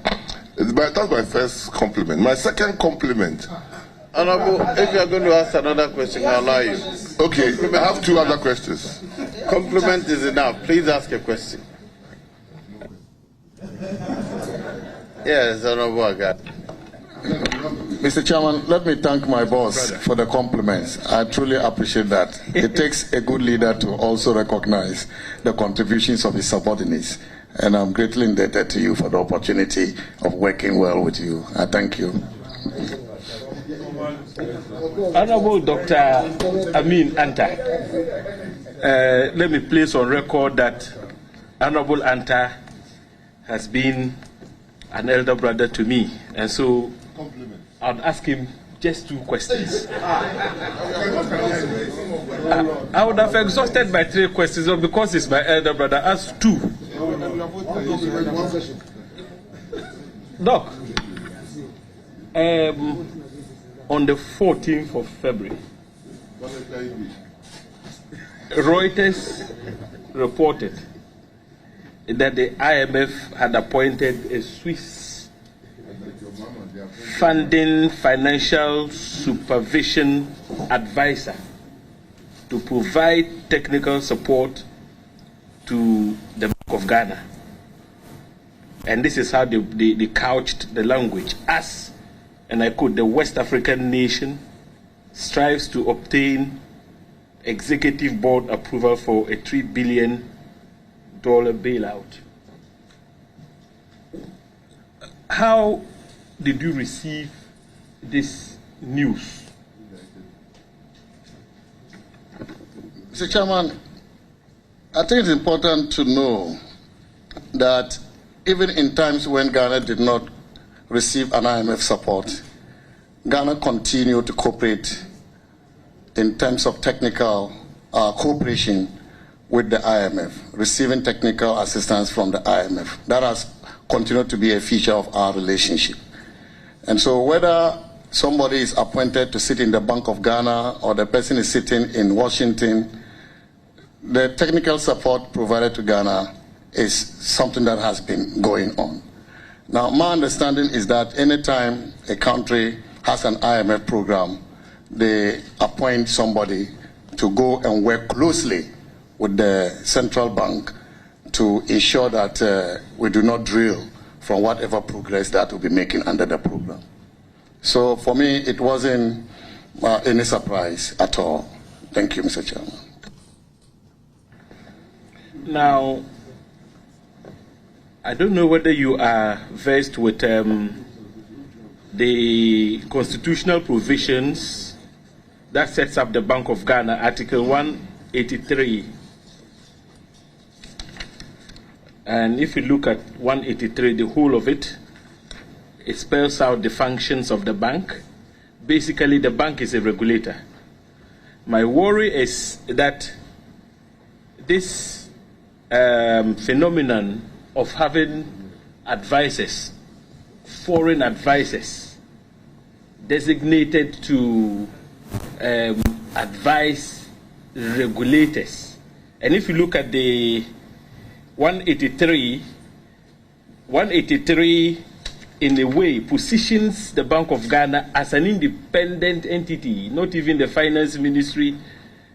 That's my first compliment. My second compliment. Honorable, if you are going to ask another question, I'll allow you. Okay, I have 2 other questions. Compliment is enough. Please ask a question. Yes, Honorable Agad. Mr. Chairman, let me thank my boss for the compliments. I truly appreciate that. It takes a good leader to also recognize the contributions of his subordinates. And I'm greatly indebted to you for the opportunity of working well with you. I thank you. Honorable Dr. Amin Anta, let me place on record that Honorable Anta has been an elder brother to me, and so I'd ask him just 2 questions. I would have exhausted my 3 questions, but because he's my elder brother, ask 2. Doc, on the 14th of February, Reuters reported that the IMF had appointed a Swiss funding financial supervision advisor to provide technical support to the Bank of Ghana. And this is how they couched the language as, and I quote, the West African nation strives to obtain executive board approval for a $3 billion bailout. How did you receive this news? Mr. Chairman, I think it's important to know that even in times when Ghana did not receive an IMF support, Ghana continued to cooperate in terms of technical cooperation with the IMF, receiving technical assistance from the IMF. That has continued to be a feature of our relationship. And so whether somebody is appointed to sit in the Bank of Ghana or the person is sitting in Washington, the technical support provided to Ghana is something that has been going on. Now, my understanding is that anytime a country has an IMF program, they appoint somebody to go and work closely with the central bank to ensure that we do not drill from whatever progress that we'll be making under the program. So for me, it wasn't any surprise at all. Thank you, Mr. Chairman. Now, I don't know whether you are versed with the constitutional provisions that sets up the Bank of Ghana, Article 183. And if you look at 183, the whole of it, it spells out the functions of the bank. Basically, the bank is a regulator. My worry is that this phenomenon of having advisors, foreign advisors, designated to advise regulators. And if you look at the 183 in a way positions the Bank of Ghana as an independent entity. Not even the finance ministry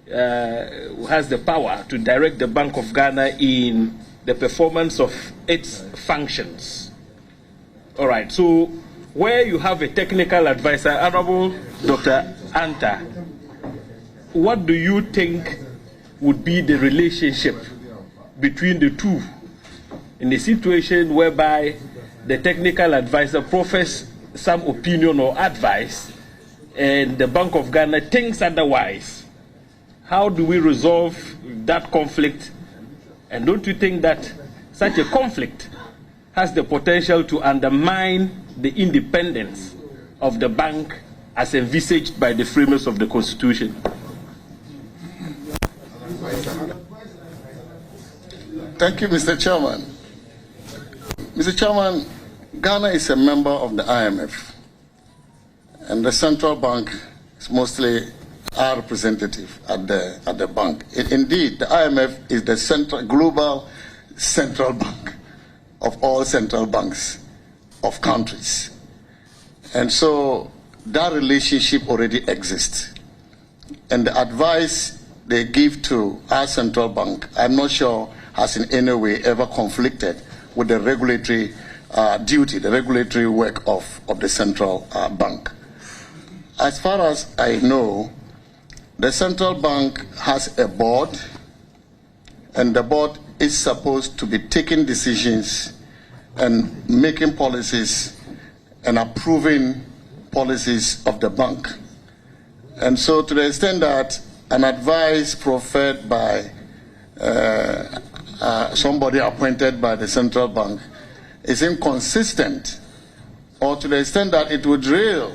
has the power to direct the Bank of Ghana in the performance of its functions. All right, so where you have a technical advisor, Honorable Dr. Anta, what do you think would be the relationship between the two in a situation whereby the technical advisor professes some opinion or advice and the Bank of Ghana thinks otherwise? How do we resolve that conflict? And don't you think that such a conflict has the potential to undermine the independence of the bank as envisaged by the framers of the Constitution? Thank you, Mr. Chairman. Mr. Chairman, Ghana is a member of the IMF, and the central bank is mostly our representative at the bank. Indeed, the IMF is the global central bank of all central banks of countries. And so that relationship already exists. And the advice they give to our central bank, I'm not sure has in any way ever conflicted with the regulatory duty, the regulatory work of the central bank. As far as I know, the central bank has a board, and the board is supposed to be taking decisions and making policies and approving policies of the bank. And so to the extent that an advice proffered by somebody appointed by the central bank is inconsistent, or to the extent that it would derail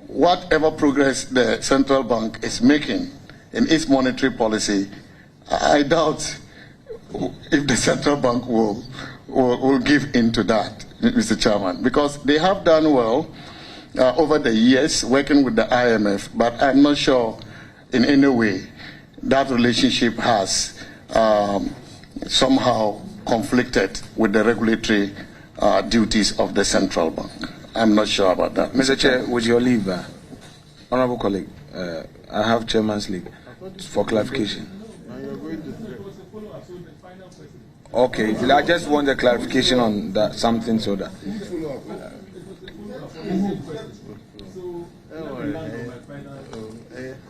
whatever progress the central bank is making in its monetary policy, I doubt if the central bank will give in to that, Mr. Chairman, because they have done well over the years working with the IMF, but I'm not sure in any way that relationship has somehow conflicted with the regulatory duties of the central bank. I'm not sure about that. Mr. Chair, with your leave, honorable colleague, I have chairman's leave for clarification. Okay, I just want a clarification on that, something so that.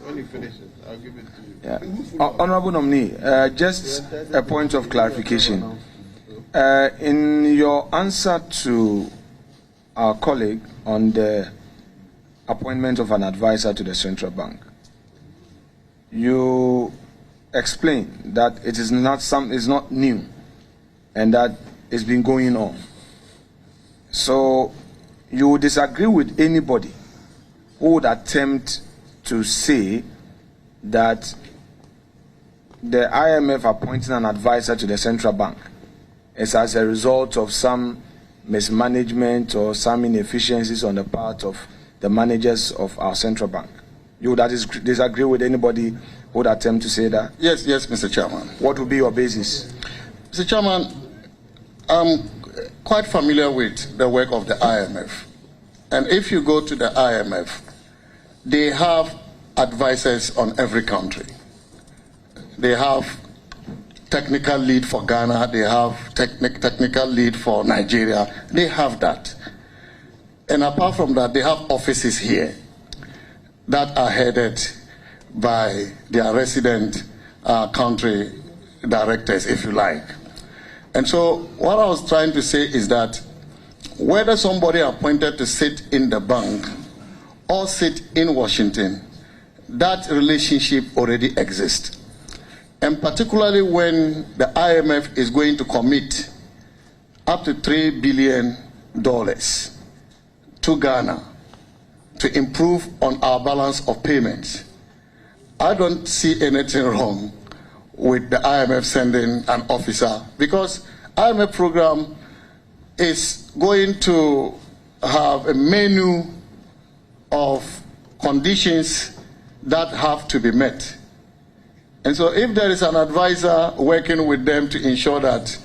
When you finish it, I'll give it to you. Yeah. Honorable nominee, just a point of clarification. In your answer to our colleague on the appointment of an advisor to the central bank, you explained that it is not new, and that it's been going on. So you would disagree with anybody who would attempt to say that the IMF appointing an advisor to the central bank is as a result of some mismanagement or some inefficiencies on the part of the managers of our central bank. You would disagree with anybody who would attempt to say that? Yes, Mr. Chairman. What would be your basis? Mr. Chairman, I'm quite familiar with the work of the IMF. And if you go to the IMF, they have advisors on every country. They have technical lead for Ghana, they have technical lead for Nigeria. They have that. And apart from that, they have offices here that are headed by their resident country directors, if you like. And so what I was trying to say is that whether somebody appointed to sit in the bank or sit in Washington, that relationship already exists. And particularly when the IMF is going to commit up to $3 billion to Ghana to improve on our balance of payments, I don't see anything wrong with the IMF sending an officer, because IMF program is going to have a menu of conditions that have to be met. And so if there is an advisor working with them to ensure that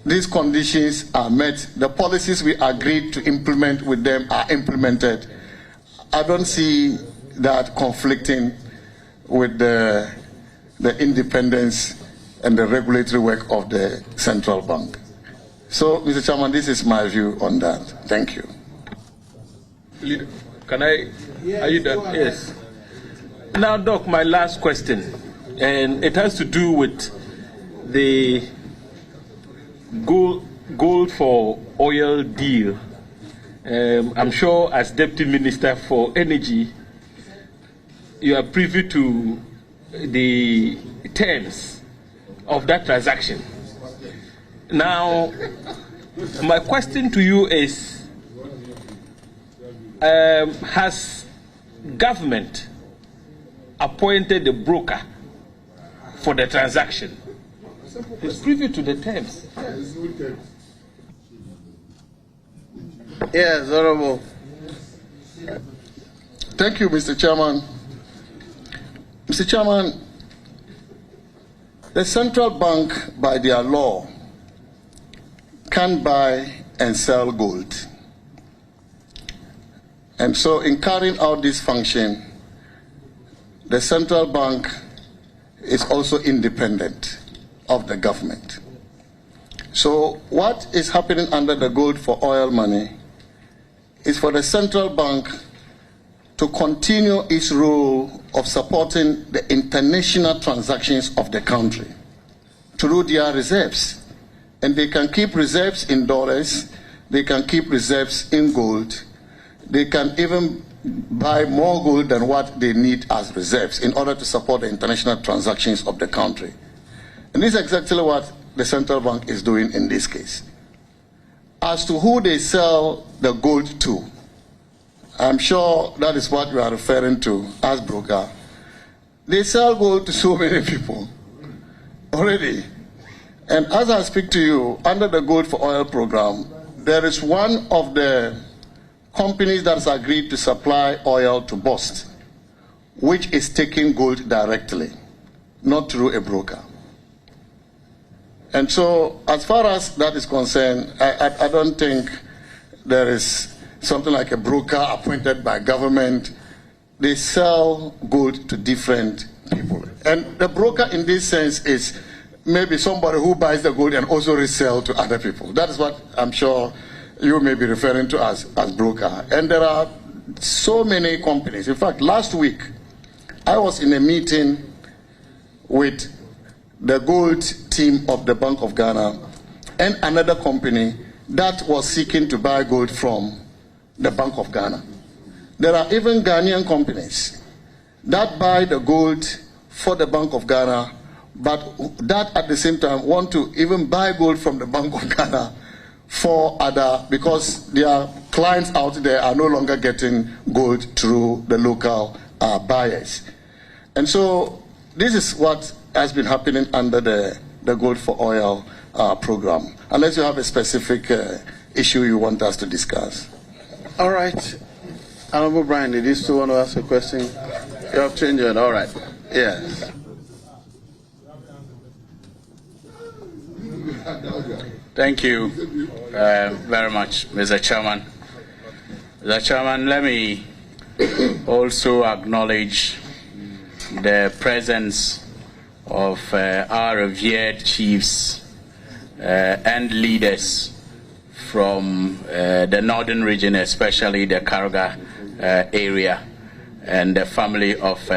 these conditions are met, the policies we agreed to implement with them are implemented, I don't see that conflicting with the independence and the regulatory work of the central bank. So, Mr. Chairman, this is my view on that. Thank you. Can I? Are you done? Yes. Now, Doc, my last question, and it has to do with the gold for oil deal. I'm sure as Deputy Minister for Energy, you are privy to the terms of that transaction. Now, my question to you is, has government appointed a broker for the transaction? It's privy to the terms. Yes, Honorable. Thank you, Mr. Chairman. Mr. Chairman, the central bank, by their law, can buy and sell gold. And so in carrying out this function, the central bank is also independent of the government. So what is happening under the gold for oil money is for the central bank to continue its role of supporting the international transactions of the country through their reserves. And they can keep reserves in dollars, they can keep reserves in gold, they can even buy more gold than what they need as reserves in order to support the international transactions of the country. And this is exactly what the central bank is doing in this case. As to who they sell the gold to, I'm sure that is what you are referring to as broker. They sell gold to so many people already. And as I speak to you, under the Gold for Oil program, there is one of the companies that has agreed to supply oil to BOST, which is taking gold directly, not through a broker. And so, as far as that is concerned, I don't think there is something like a broker appointed by government. They sell gold to different people. And the broker in this sense is maybe somebody who buys the gold and also resell to other people. That is what I'm sure you may be referring to as broker. And there are so many companies. In fact, last week, I was in a meeting with the gold team of the Bank of Ghana and another company that was seeking to buy gold from the Bank of Ghana. There are even Ghanaian companies that buy the gold for the Bank of Ghana, but that at the same time want to even buy gold from the Bank of Ghana for other, because their clients out there are no longer getting gold through the local buyers. And so this is what has been happening under the Gold for Oil program, unless you have a specific issue you want us to discuss. All right. Honorable Brian, did you still want to ask a question? You have changed it. All right. Yes. Thank you very much, Mr. Chairman. Mr. Chairman, let me also acknowledge the presence of our revered chiefs and leaders from the northern region, especially the Karga area, and the family of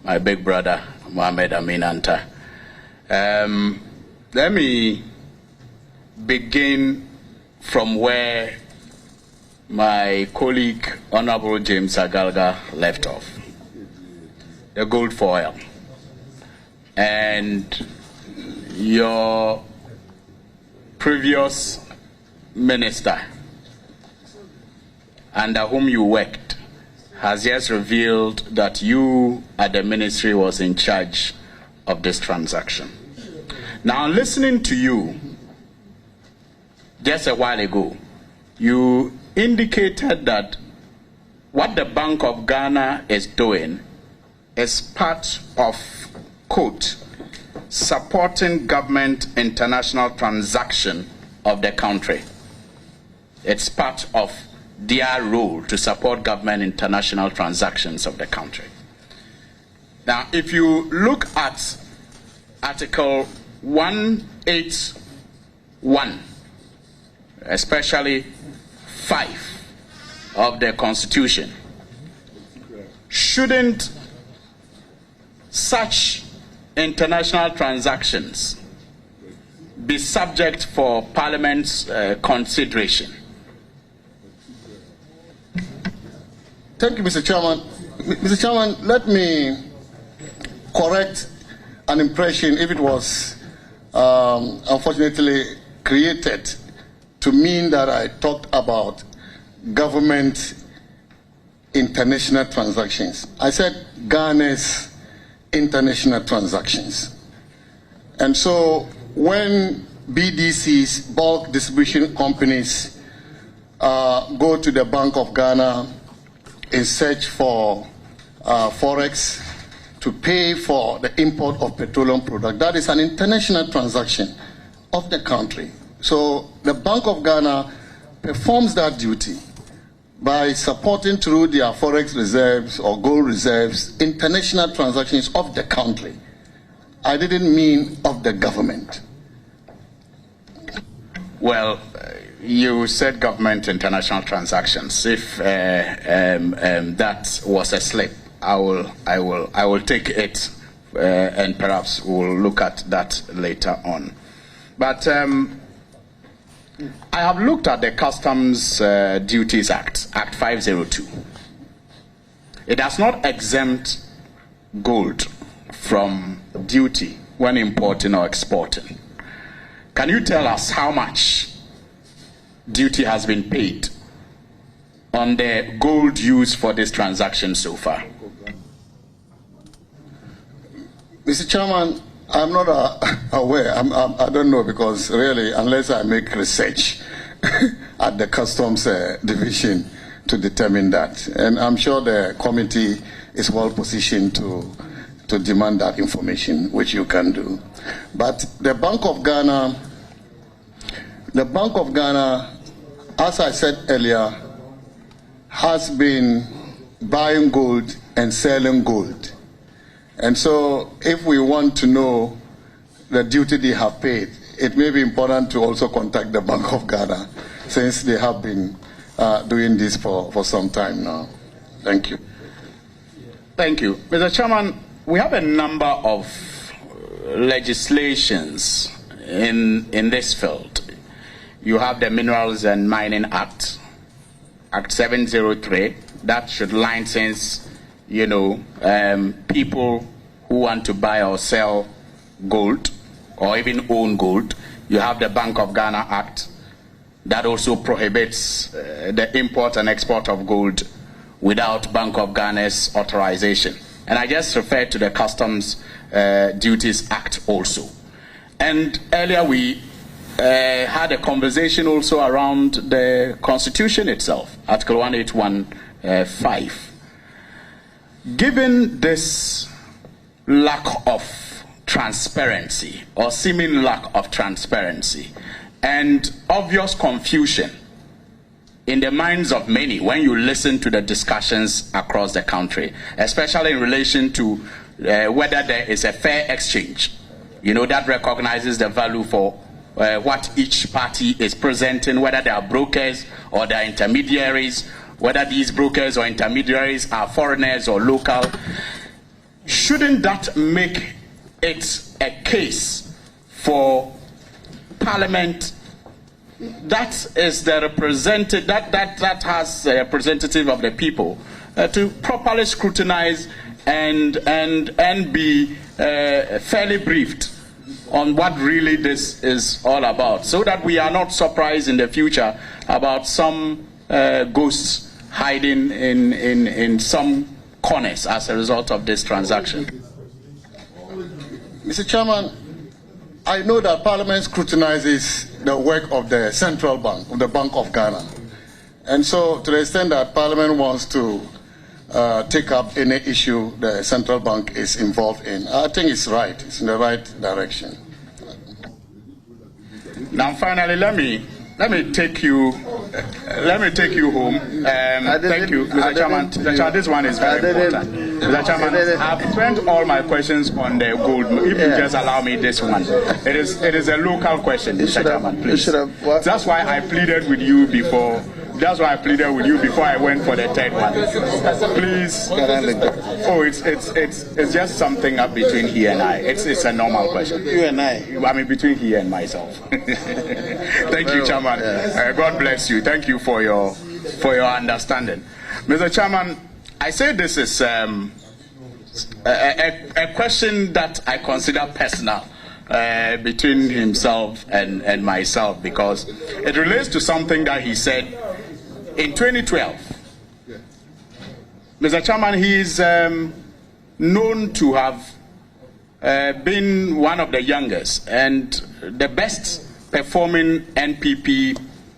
my big brother, Mohammed Aminanta. Let me begin from where my colleague, Honorable James Agalga, left off. The gold foil. And your previous minister, under whom you worked, has just revealed that you at the ministry was in charge of this transaction. Now, listening to you just a while ago, you indicated that what the Bank of Ghana is doing is part of, quote, supporting government international transaction of the country. It's part of their role to support government international transactions of the country. Now, if you look at Article 181, especially 5 of the Constitution, shouldn't such international transactions be subject for Parliament's consideration? Thank you, Mr. Chairman. Mr. Chairman, let me correct an impression if it was unfortunately created to mean that I talked about government international transactions. I said Ghana's international transactions. And so when BDCs, bulk distribution companies, go to the Bank of Ghana in search for forex to pay for the import of petroleum product, that is an international transaction of the country. So the Bank of Ghana performs that duty by supporting through their forex reserves or gold reserves international transactions of the country. I didn't mean of the government. Well, you said government international transactions. If that was a slip, I will take it, and perhaps we'll look at that later on. But I have looked at the Customs Duties Act, Act 502. It does not exempt gold from duty when importing or exporting. Can you tell us how much duty has been paid on the gold used for this transaction so far? Mr. Chairman, I'm not aware. I don't know, because really, unless I make research at the Customs Division to determine that. And I'm sure the committee is well positioned to demand that information, which you can do. But the Bank of Ghana, as I said earlier, has been buying gold and selling gold. And so if we want to know the duty they have paid, it may be important to also contact the Bank of Ghana, since they have been doing this for some time now. Thank you. Thank you. Mr. Chairman, we have a number of legislations in this field. You have the Minerals and Mining Act, Act 703, that should license, people who want to buy or sell gold or even own gold. You have the Bank of Ghana Act that also prohibits the import and export of gold without Bank of Ghana's authorization. And I just referred to the Customs Duties Act also. And earlier we had a conversation also around the Constitution itself, Article 181(5). Given this lack of transparency, or seeming lack of transparency, and obvious confusion in the minds of many when you listen to the discussions across the country, especially in relation to whether there is a fair exchange, that recognizes the value for what each party is presenting, whether they are brokers or they are intermediaries, whether these brokers or intermediaries are foreigners or local. Shouldn't that make it a case for Parliament that is the representative, that has a representative of the people to properly scrutinize and be fairly briefed on what really this is all about, so that we are not surprised in the future about some ghosts hiding in some corners as a result of this transaction? Mr. Chairman, I know that Parliament scrutinizes the work of the Central Bank, of the Bank of Ghana. And so, to the extent that Parliament wants to take up any issue the Central Bank is involved in, I think it's right. It's in the right direction. Now, finally, let me take you home. Thank you, Mr. Chairman. Mr. Chairman, this one is very important. Mr. Chairman, I've spent all my questions on the gold. If you just allow me this one, it is a local question, Mr. Chairman. Please. That's why I pleaded with you before. That's why I pleaded with you before I went for the third one. Please. Oh, it's just something up between he and I. It's a normal question. You and I mean, between he and myself. Thank you, Chairman. God bless you. Thank you for your understanding, Mr. Chairman. I say this is a question that I consider personal. Between himself and myself, because it relates to something that he said in 2012. Mr. Chairman, he is known to have been one of the youngest and the best performing NPP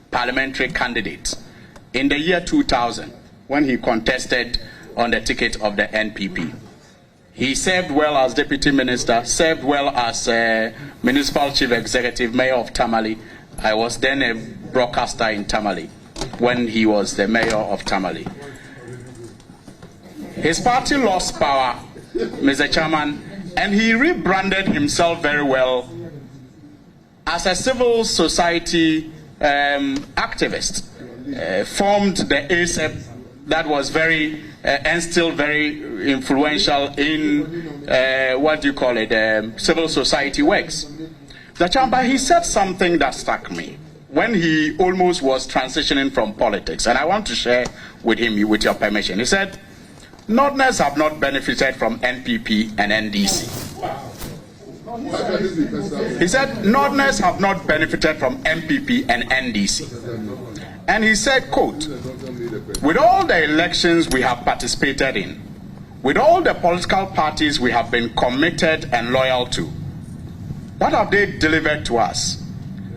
parliamentary candidate in the year 2000 when he contested on the ticket of the NPP. He served well as Deputy Minister, served well as Municipal Chief Executive, Mayor of Tamale. I was then a broadcaster in Tamale when he was the Mayor of Tamale. His party lost power, Mr. Chairman, and he rebranded himself very well as a civil society activist, formed the ASEP that was very and still very influential in civil society works. The Chamber, he said something that struck me when he almost was transitioning from politics, and I want to share with him, with your permission. He said, Northerners have not benefited from NPP and NDC. He said, Northerners have not benefited from NPP and NDC. And he said, quote, with all the elections we have participated in, with all the political parties we have been committed and loyal to, what have they delivered to us?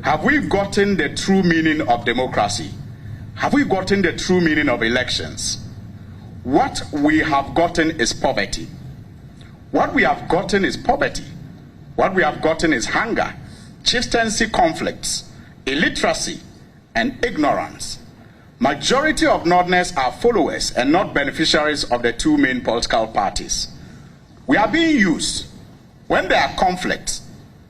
Have we gotten the true meaning of democracy? Have we gotten the true meaning of elections? What we have gotten is poverty. What we have gotten is poverty. What we have gotten is hunger, chieftaincy conflicts, illiteracy, and ignorance. Majority of Northerners are followers and not beneficiaries of the two main political parties. We are being used. When there are conflicts,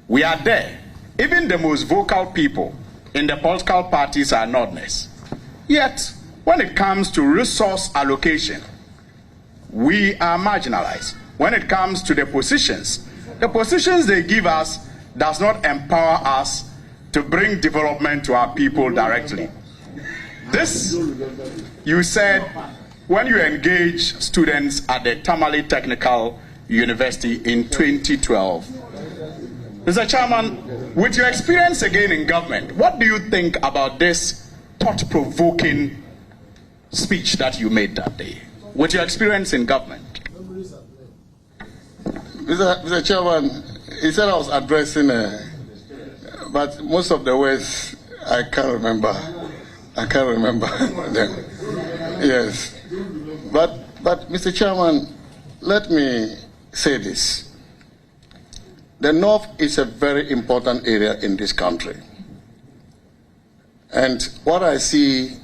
we are there. Even the most vocal people in the political parties are Northerners. Yet, when it comes to resource allocation, we are marginalized. When it comes to the positions they give us does not empower us to bring development to our people directly. This, you said, when you engage students at the Tamale Technical University in 2012. Mr. Chairman, with your experience again in government, what do you think about this thought-provoking speech that you made that day? With your experience in government? Mr. Chairman, he said I was addressing, but most of the words I can't remember. I can't remember them. Yes. But Mr. Chairman, let me say this. The North is a very important area in this country. And what I see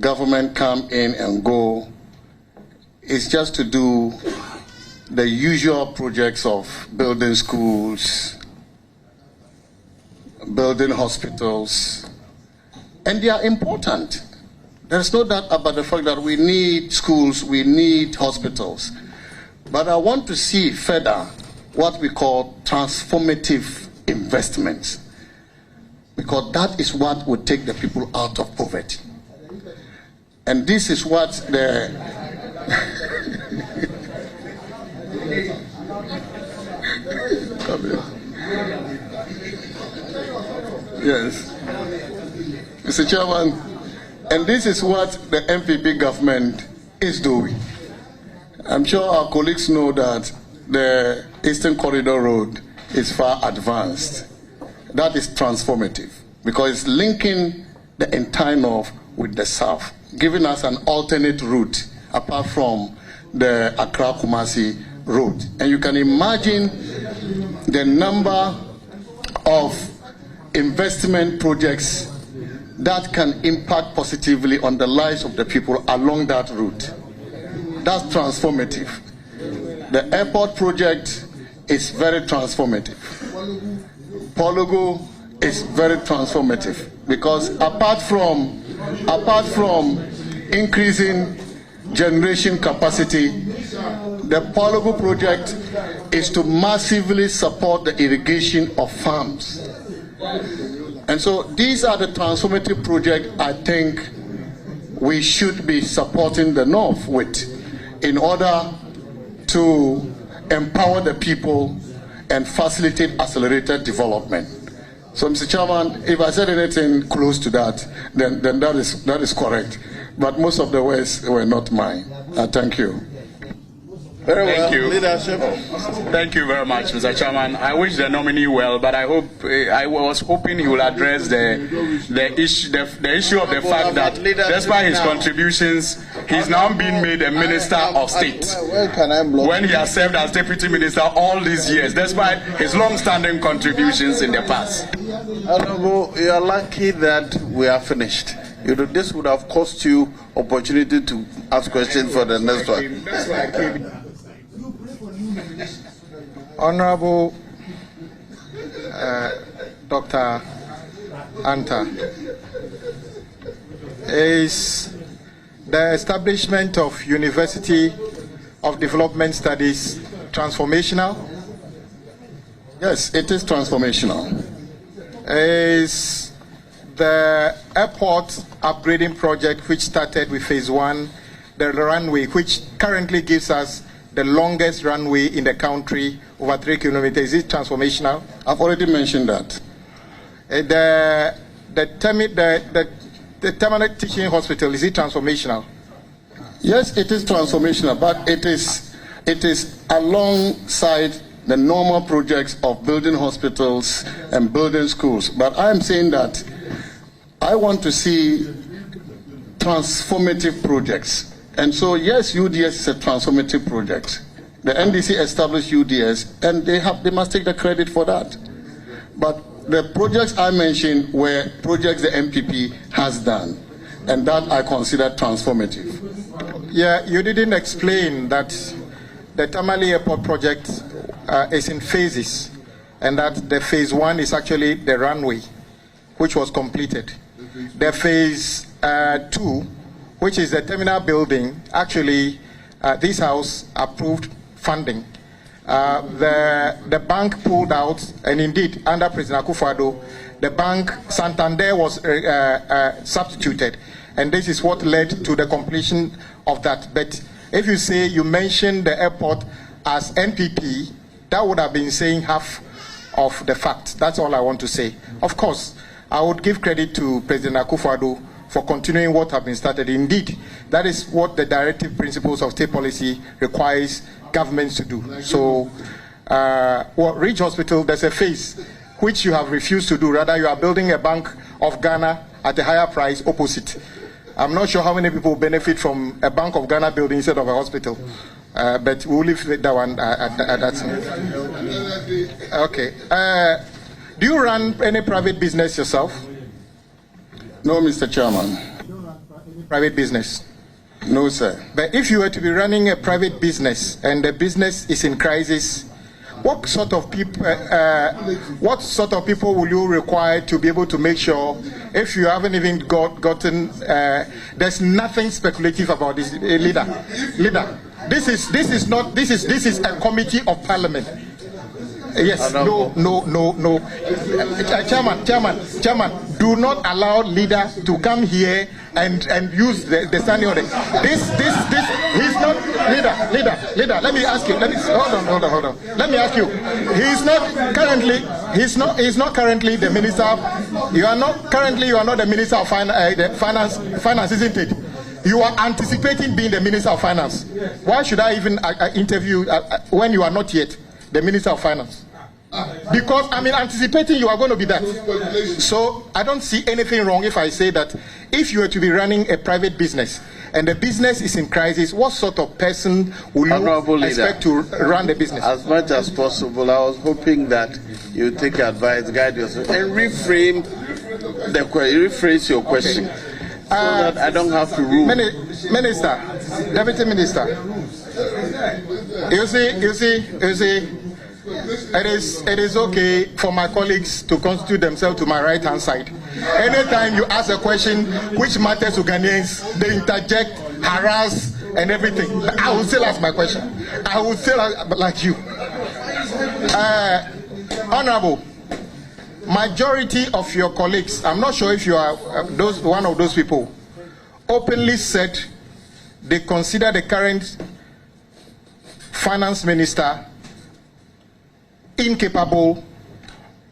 government come in and go is just to do the usual projects of building schools, building hospitals, and they are important. There's no doubt about the fact that we need schools, we need hospitals. But I want to see further what we call transformative investments, because that is what would take the people out of poverty. And this is what the yes, Mr. Chairman, and this is what the MPP government is doing. I'm sure our colleagues know that the Eastern Corridor Road is far advanced. That is transformative because it's linking the entire north with the south, giving us an alternate route apart from the Accra-Kumasi road. And you can imagine the number of investment projects that can impact positively on the lives of the people along that route. That's transformative. The airport project is very transformative. Pologo is very transformative because apart from increasing generation capacity, the Pologo project is to massively support the irrigation of farms. And so these are the transformative projects I think we should be supporting the North with in order to empower the people and facilitate accelerated development. So, Mr. Chairman, if I said anything close to that, then that is correct. But most of the words were not mine. Thank you. Very well. Thank you. Leadership. Thank you very much, Mr. Chairman. I wish the nominee well, but I was hoping he will address the issue of the fact that despite his contributions, he's now being made a minister of state. When he has served as deputy minister all these years, despite his long-standing contributions in the past. Honorable, you are lucky that we are finished. This would have cost you opportunity to ask questions for the next one. That's why I came. Honorable Dr. Anta, is the establishment of University of Development Studies transformational? Yes, it is transformational. Is the airport upgrading project, which started with phase 1, the runway, which currently gives us the longest runway in the country, over 3 kilometers, is it transformational? I've already mentioned that. The Terminal Teaching Hospital, is it transformational? Yes, it is transformational, but it is alongside the normal projects of building hospitals and building schools. But I am saying that I want to see transformative projects. And so, yes, UDS is a transformative project. The NDC established UDS, and they must take the credit for that. But the projects I mentioned were projects the MPP has done, and that I consider transformative. Yeah, you didn't explain that the Tamale Airport project is in phases, and that the phase 1 is actually the runway, which was completed. The phase 2, which is the terminal building, actually this house approved funding. The bank pulled out, and indeed under President Akufo-Addo, the bank Santander was substituted, and this is what led to the completion of that. But if you say you mentioned the airport as NPP, that would have been saying half of the facts. That's all I want to say. Of course, I would give credit to President Akufo-Addo for continuing what has been started. Indeed, that is what the directive principles of state policy requires governments to do. So, Ridge Hospital, there's a phase which you have refused to do. Rather, you are building a Bank of Ghana at a higher price opposite. I'm not sure how many people benefit from a Bank of Ghana building instead of a hospital. But we'll leave that one at that. Okay. Do you run any private business yourself? No, Mr. Chairman. Private business? No, sir. But if you were to be running a private business and the business is in crisis, what sort of people will you require to be able to make sure, if you haven't even gotten, there's nothing speculative about this, leader. This is a committee of parliament. Yes, no. Chairman, do not allow leader to come here and use the standing order. This, he's not, leader, let me ask you, hold on. Let me ask you, he's not currently the minister, you are not the minister of finance, isn't it? You are anticipating being the minister of finance. Why should I even interview when you are not yet the minister of finance? Because I'm anticipating you are going to be that. So I don't see anything wrong if I say that if you were to be running a private business and the business is in crisis, what sort of person will you expect to run the business? As much as possible, I was hoping that you take advice, guide yourself, and rephrase your question. Okay. So that I don't have to rule. Minister, Deputy Minister, you see, it is okay for my colleagues to constitute themselves to my right-hand side. Anytime you ask a question which matters to Ghanaians, they interject, harass, and everything. I will still ask my question. I will still ask, like you. Honorable, majority of your colleagues, I'm not sure if you are one of those people, openly said they consider the current finance minister incapable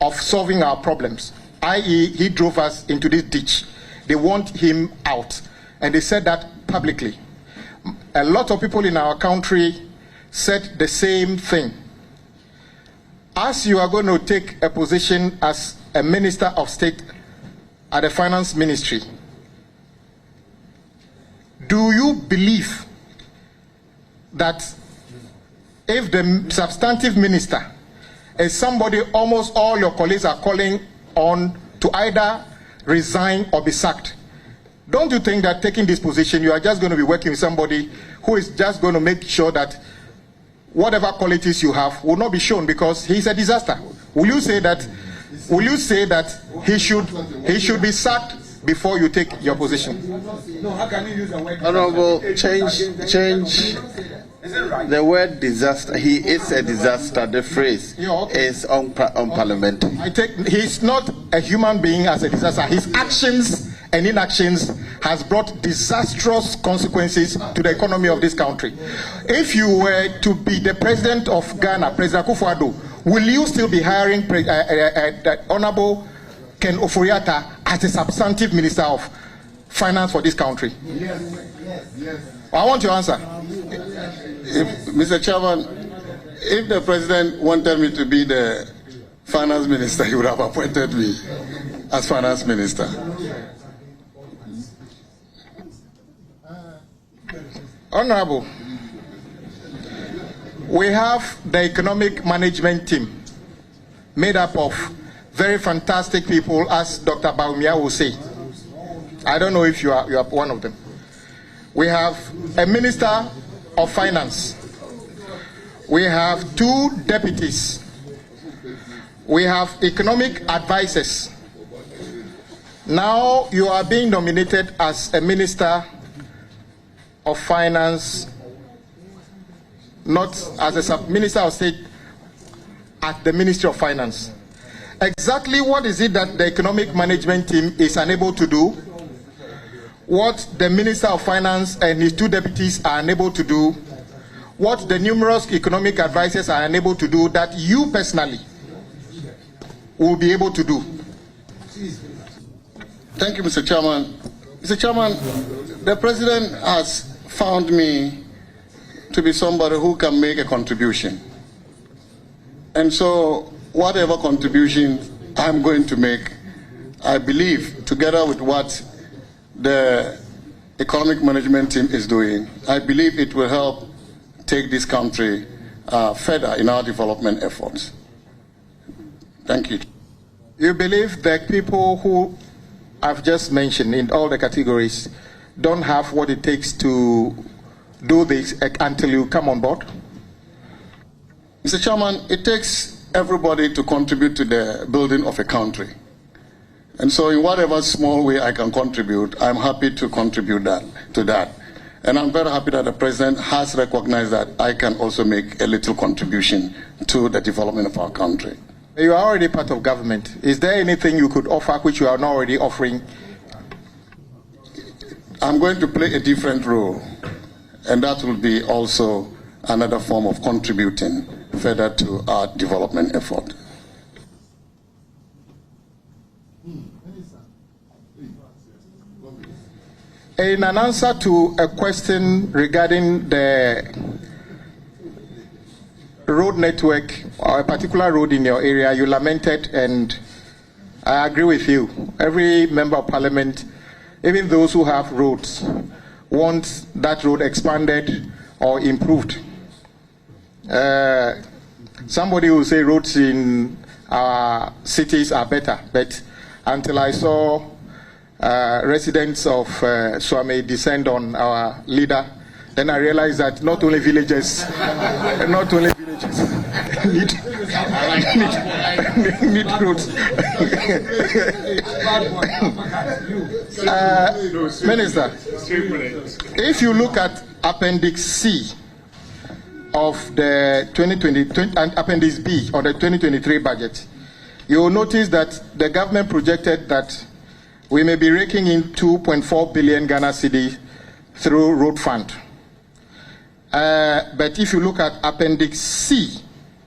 of solving our problems, i.e. he drove us into this ditch. They want him out, and they said that publicly. A lot of people in our country said the same thing. As you are going to take a position as a minister of state at the finance ministry, do you believe that if the substantive minister is somebody almost all your colleagues are calling on to either resign or be sacked, don't you think that taking this position, you are just going to be working with somebody who is just going to make sure that whatever qualities you have will not be shown because he's a disaster? Will you say that he should be sacked before you take your position? No, how can you use the word honorable? Change the word disaster. He is a disaster. The phrase is unparliamentary. He's not a human being as a disaster. His actions and inactions has brought disastrous consequences to the economy of this country. If you were to be the president of Ghana, President Akufo-Addo, will you still be hiring Honorable Ken Ofori-Atta as the substantive minister of finance for this country? Yes. I want your answer. Mr. Chairman, if the president wanted me to be the finance minister, he would have appointed me as finance minister. Honorable, we have the economic management team made up of very fantastic people, as Dr. Baumia will say. I don't know if you are one of them. We have a minister of finance. We have 2 deputies. We have economic advisors. Now you are being nominated as a minister of finance, not as a minister of state at the Ministry of Finance. Exactly what is it that the economic management team is unable to do? What the Minister of Finance and his 2 deputies are unable to do? What the numerous economic advisors are unable to do that you personally will be able to do? Thank you, Mr. Chairman. Mr. Chairman, the President has found me to be somebody who can make a contribution. And so, whatever contribution I'm going to make, I believe, together with what the economic management team is doing, I believe it will help take this country further in our development efforts. Thank you. You believe that people who I've just mentioned in all the categories, don't have what it takes to do this until you come on board? Mr. Chairman, it takes everybody to contribute to the building of a country. And so in whatever small way I can contribute, I'm happy to contribute to that. And I'm very happy that the President has recognized that I can also make a little contribution to the development of our country. You are already part of government. Is there anything you could offer which you are not already offering? I'm going to play a different role, and that will be also another form of contributing further to our development effort. In an answer to a question regarding the road network or a particular road in your area, you lamented, and I agree with you. Every member of parliament, even those who have roads, want that road expanded or improved. Somebody will say roads in our cities are better, but until I saw residents of Swami descend on our leader, then I realized that not only villages need roads. Minister, if you look at Appendix C of the 2020 and Appendix B of the 2023 budget, you will notice that the government projected that we may be raking in 2.4 billion Ghana cedi through road fund. But if you look at Appendix C,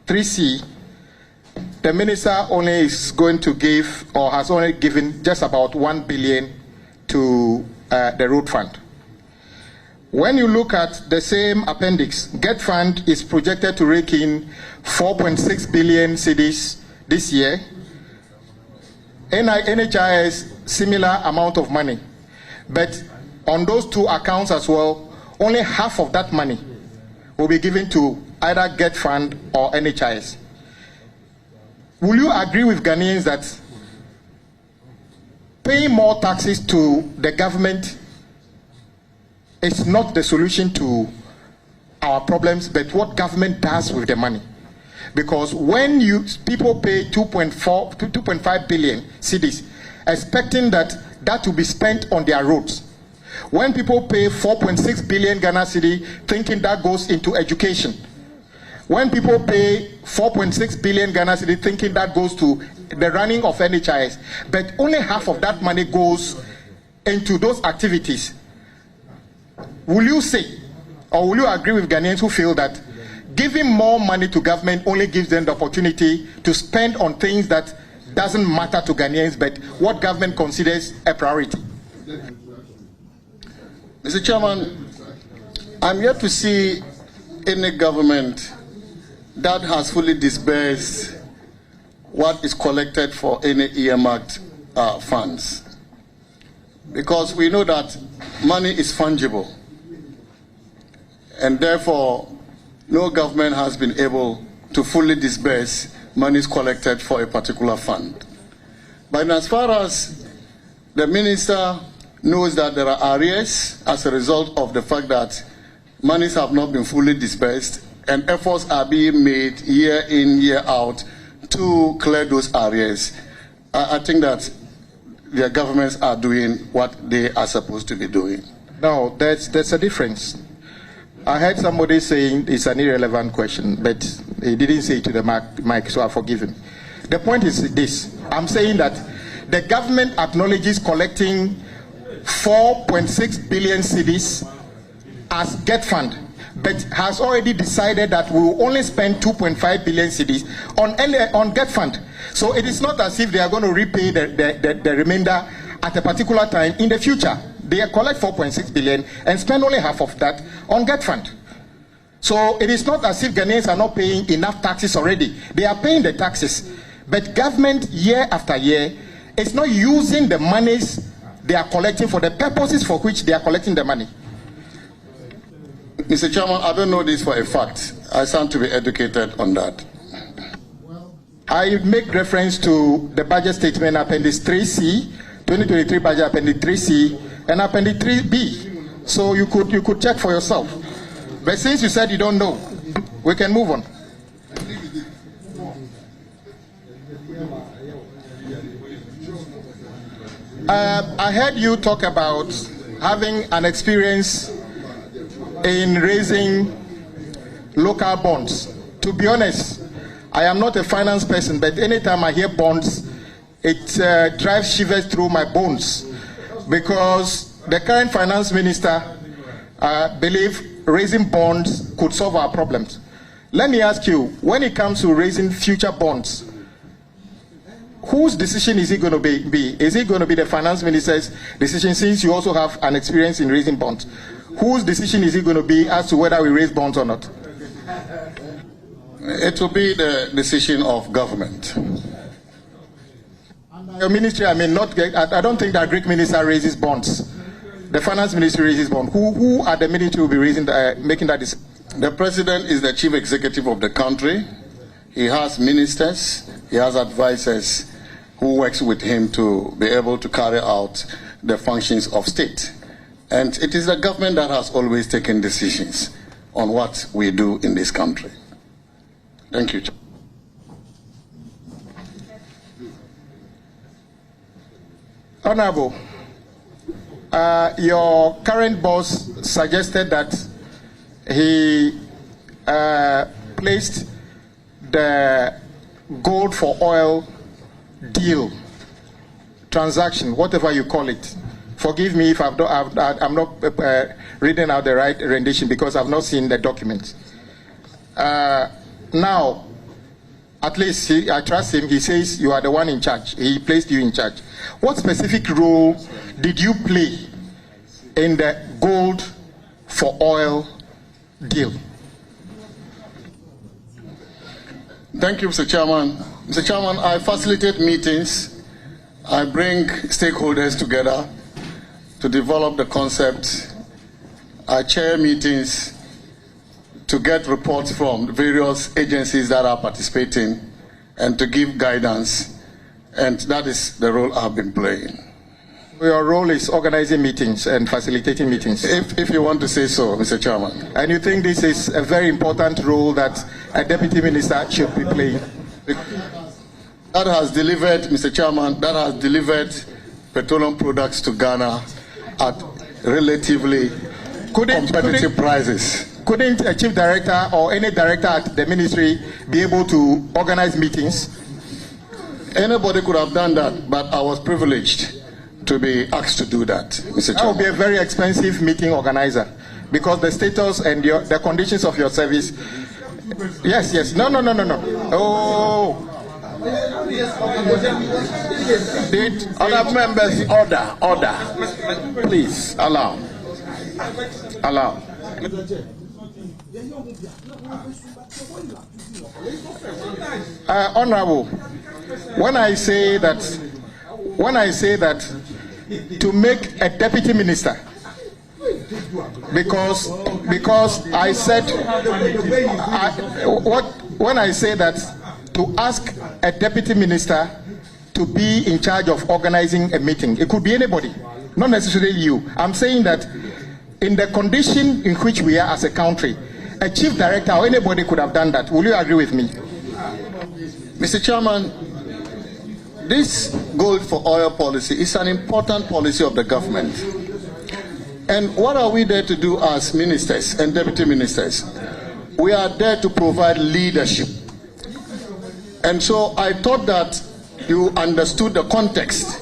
3C, the minister only is going to give, or has only given, just about 1 billion to the road fund. When you look at the same appendix, Get Fund is projected to rake in 4.6 billion cedis this year. NHIS, similar amount of money. But on those two accounts as well, only half of that money will be given to either Get Fund or NHIS. Will you agree with Ghanaians that paying more taxes to the government is not the solution to our problems, but what government does with the money? Because when people pay 2.5 billion cedis, expecting that will be spent on their roads. When people pay 4.6 billion Ghana cedi, thinking that goes into education. When people pay 4.6 billion Ghana cedi, thinking that goes to the running of NHIS, but only half of that money goes into those activities. Will you say, or will you agree with Ghanaians who feel that giving more money to government only gives them the opportunity to spend on things that doesn't matter to Ghanaians, but what government considers a priority? Mr. Chairman, I'm yet to see any government that has fully disbursed what is collected for any earmarked funds. Because we know that money is fungible, and therefore no government has been able to fully disburse monies collected for a particular fund. But as far as the minister knows that there are arrears as a result of the fact that monies have not been fully disbursed, and efforts are being made year in, year out to clear those arrears, I think that their governments are doing what they are supposed to be doing. No, there's a difference. I heard somebody saying it's an irrelevant question, but he didn't say it to the mic, so I forgive him. The point is this. I'm saying that the government acknowledges collecting 4.6 billion cedis as Get Fund, but has already decided that we will only spend 2.5 billion cedis on Get Fund. So it is not as if they are going to repay the remainder at a particular time in the future. They collect 4.6 billion and spend only half of that on Get Fund. So it is not as if Ghanaians are not paying enough taxes already. They are paying the taxes. But government, year after year, is not using the monies they are collecting for the purposes for which they are collecting the money. Mr. Chairman, I don't know this for a fact. I stand to be educated on that. I make reference to the budget statement, Appendix 3C, 2023 budget Appendix 3C, and Appendix 3B. So you could check for yourself. But since you said you don't know, we can move on. I heard you talk about having an experience in raising local bonds. To be honest, I am not a finance person, but anytime I hear bonds, it drives shivers through my bones, because the current finance minister believes raising bonds could solve our problems. Let me ask you, when it comes to raising future bonds, whose decision is it going to be? Is it going to be the finance minister's decision, since you also have an experience in raising bonds? Whose decision is it going to be as to whether we raise bonds or not? It will be the decision of government. Your ministry, I don't think that Greek minister raises bonds. The finance ministry raises bonds. Who are the ministry who will be making that decision? The president is the chief executive of the country. He has ministers, he has advisors who works with him to be able to carry out the functions of state. And it is the government that has always taken decisions on what we do in this country. Thank you. Honorable, your current boss suggested that he placed the gold for oil deal, transaction, whatever you call it. Forgive me if I'm not reading out the right rendition, because I've not seen the document. Now, at least I trust him. He says you are the one in charge. He placed you in charge. What specific role did you play in the gold for oil deal? Thank you, Mr. Chairman. Mr. Chairman, I facilitate meetings. I bring stakeholders together to develop the concept. I chair meetings to get reports from various agencies that are participating and to give guidance. And that is the role I've been playing. Your role is organizing meetings and facilitating meetings. If you want to say so, Mr. Chairman. And you think this is a very important role that a deputy minister should be playing? That has delivered, Mr. Chairman, that has delivered petroleum products to Ghana at relatively competitive prices. Couldn't a chief director or any director at the ministry be able to organize meetings? Anybody could have done that, but I was privileged to be asked to do that, Mr. Chairman. That would be a very expensive meeting organizer, because the status and the conditions of your service. Yes. No. Oh. Other members, order. Please, allow. Honorable, when I say that to make a deputy minister, because I said when I say that to ask a deputy minister to be in charge of organizing a meeting, it could be anybody, not necessarily you. I'm saying that in the condition in which we are as a country, a chief director or anybody could have done that. Will you agree with me? Mr. Chairman, this gold for oil policy is an important policy of the government. And what are we there to do as ministers and deputy ministers? We are there to provide leadership. And so I thought that you understood the context.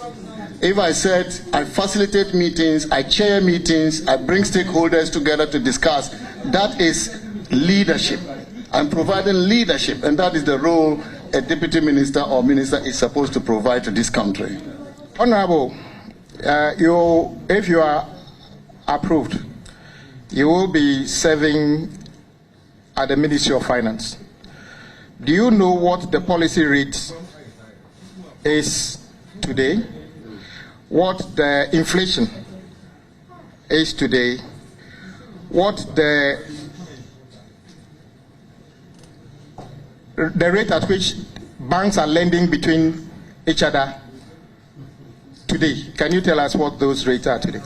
If I said I facilitate meetings, I chair meetings, I bring stakeholders together to discuss, that is leadership. I'm providing leadership, and that is the role a deputy minister or minister is supposed to provide to this country. Honorable, if you are approved, you will be serving at the Ministry of Finance. Do you know what the policy rate is today? What the inflation is today? What the rate at which banks are lending between each other today? Can you tell us what those rates are today?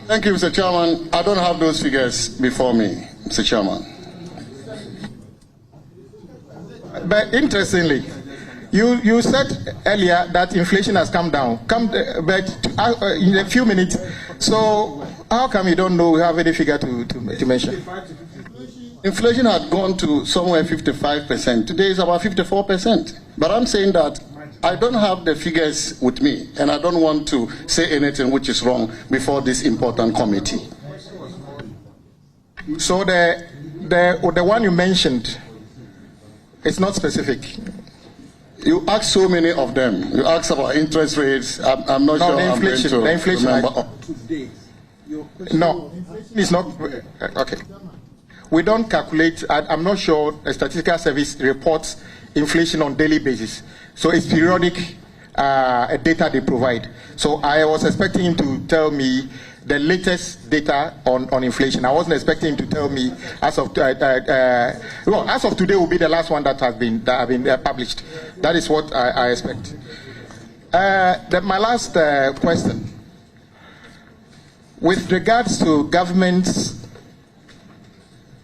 Thank you, Mr. Chairman. I don't have those figures before me, Mr. Chairman. But interestingly, you said earlier that inflation has come down, but in a few minutes. So how come you don't know, have any figure to mention? Inflation had gone to somewhere 55%. Today is about 54%. But I'm saying that I don't have the figures with me, and I don't want to say anything which is wrong before this important committee. So the one you mentioned, it's not specific. You asked so many of them. You asked about interest rates. I'm not sure. The inflation. No, it's not. Okay. We don't calculate. I'm not sure the Statistical Service reports inflation on daily basis. So it's periodic data they provide. So I was expecting him to tell me the latest data on inflation. I wasn't expecting him to tell me as of as of today will be the last one that have been published. That is what I expect. My last question, with regards to government's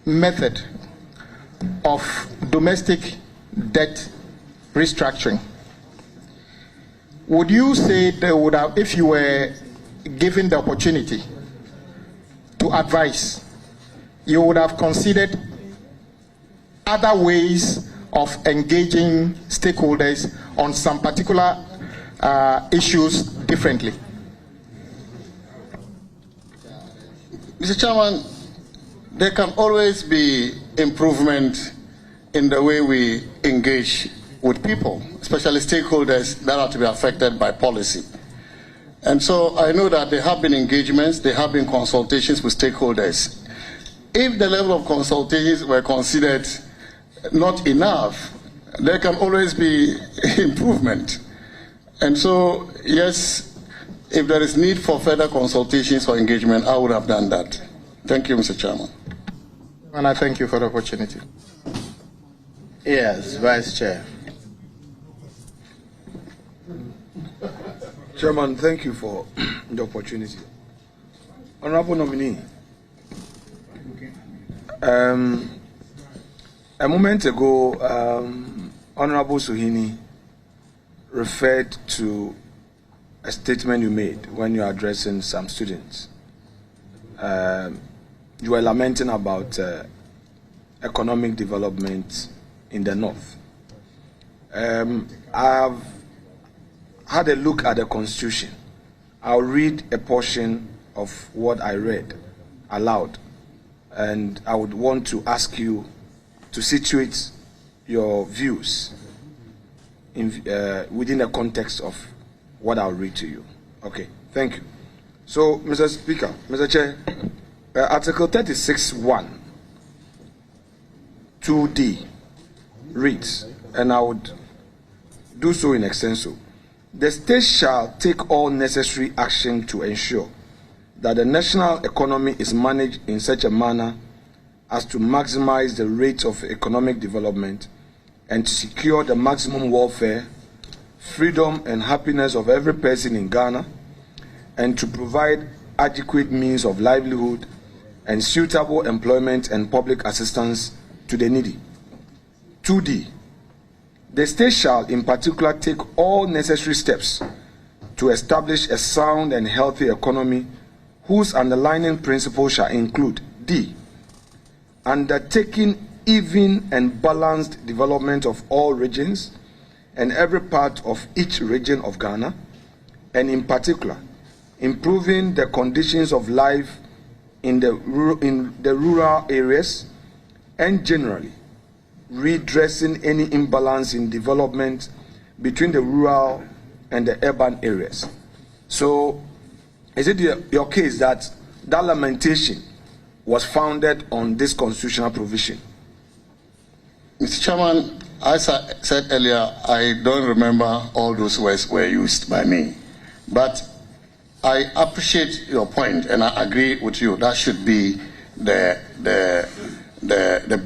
method of domestic debt restructuring, would you say they would have, if you were given the opportunity to advise, you would have considered other ways of engaging stakeholders on some particular issues differently? Mr. Chairman, there can always be improvement in the way we engage with people, especially stakeholders that are to be affected by policy. And so I know that there have been engagements, there have been consultations with stakeholders. If the level of consultations were considered not enough, there can always be improvement. And so, yes, if there is need for further consultations or engagement, I would have done that. Thank you, Mr. Chairman. And I thank you for the opportunity. Yes, Vice Chair. Chairman, thank you for the opportunity. Honorable nominee, a moment ago, Honorable Suhini referred to a statement you made when you were addressing some students. You were lamenting about economic development in the north. I have had a look at the Constitution. I'll read a portion of what I read aloud, and I would want to ask you to situate your views within the context of what I'll read to you. Okay, thank you. So, Mr. Speaker, Mr. Chair, Article 36(1) 2D reads, and I would do so in extenso. The state shall take all necessary action to ensure that the national economy is managed in such a manner as to maximize the rate of economic development and to secure the maximum welfare, freedom, and happiness of every person in Ghana, and to provide adequate means of livelihood and suitable employment and public assistance to the needy. 2D. The state shall in particular take all necessary steps to establish a sound and healthy economy whose underlying principles shall include D. Undertaking even and balanced development of all regions and every part of each region of Ghana, and in particular, improving the conditions of life in the rural areas, and generally redressing any imbalance in development between the rural and the urban areas. So, is it your case that that lamentation was founded on this constitutional provision? Mr. Chairman, as I said earlier, I don't remember all those words were used by me. But I appreciate your point, and I agree with you. That should be the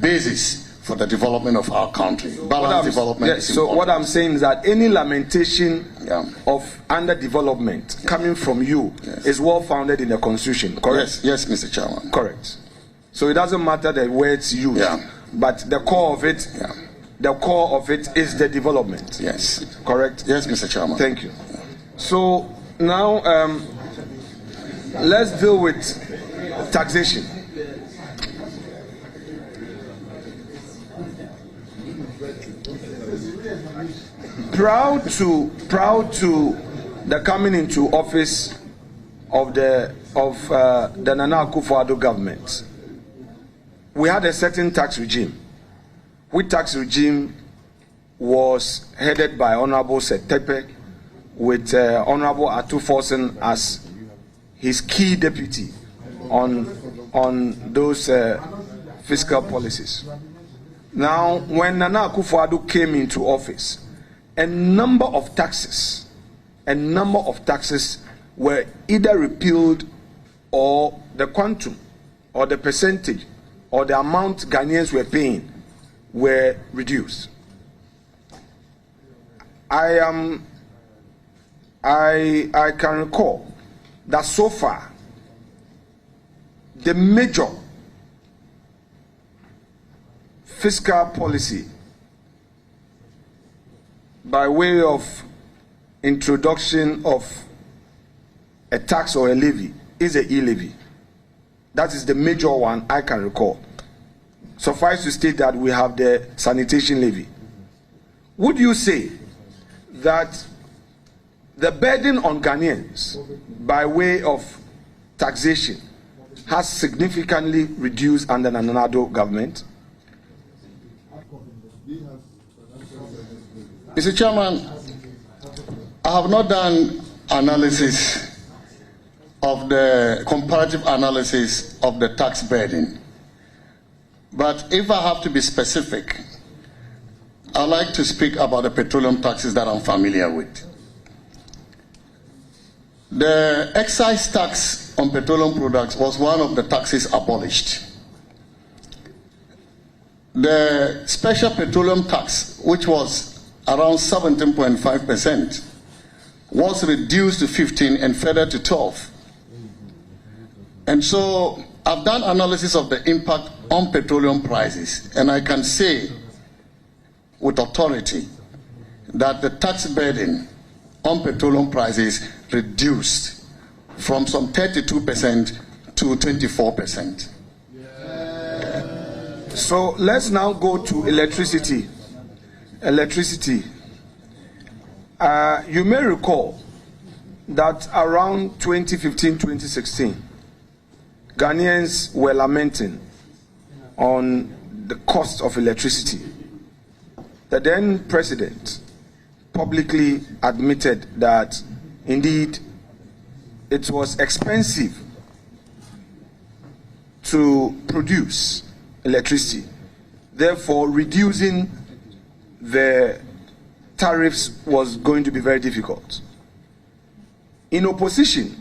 basis for the development of our country. Balanced development is important. So what I'm saying is that any lamentation of underdevelopment coming from you is well founded in the Constitution, correct? Yes, Mr. Chairman. Correct. So it doesn't matter the words used, but the core of it, is the development. Yes. Correct? Yes, Mr. Chairman. Thank you. So now let's deal with taxation. Proud to the coming into office of the Nana Akufo-Addo government, we had a certain tax regime. Which tax regime was headed by Honorable Setepe, with Honorable Atuforsen as his key deputy on those fiscal policies. Now, when Nana Akufo-Addo came into office, a number of taxes were either repealed, or the quantum or the percentage or the amount Ghanaians were paying were reduced. I can recall that so far the major fiscal policy by way of introduction of a tax or a levy is a e-levy. That is the major one I can recall. Suffice to state that we have the sanitation levy. Would you say that the burden on Ghanaians by way of taxation has significantly reduced under the Nana Addo government? Mr. Chairman, I have not done analysis of the comparative analysis of the tax burden. But if I have to be specific, I'd like to speak about the petroleum taxes that I'm familiar with. The excise tax on petroleum products was one of the taxes abolished. The special petroleum tax, which was around 17.5%, was reduced to 15% and further to 12%. And so I've done analysis of the impact on petroleum prices, and I can say with authority that the tax burden on petroleum prices reduced from some 32% to 24%. So let's now go to electricity. You may recall that around 2015-2016, Ghanaians were lamenting on the cost of electricity. The then president publicly admitted that indeed it was expensive to produce electricity, therefore reducing the tariffs was going to be very difficult. In opposition,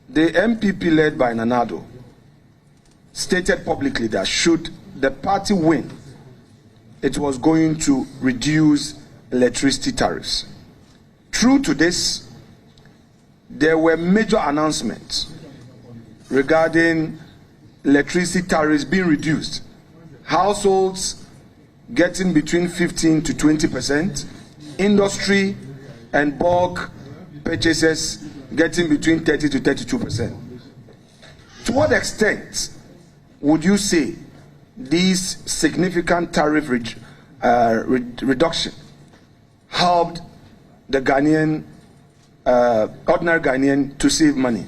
the MPP led by Nana Addo stated publicly that should the party win, it was going to reduce electricity tariffs. True to this, there were major announcements regarding electricity tariffs being reduced. Households getting between 15% to 20%, industry and bulk purchases getting between 30% to 32%. To what extent would you say these significant tariff reduction helped the Ghanaian, ordinary Ghanaian to save money?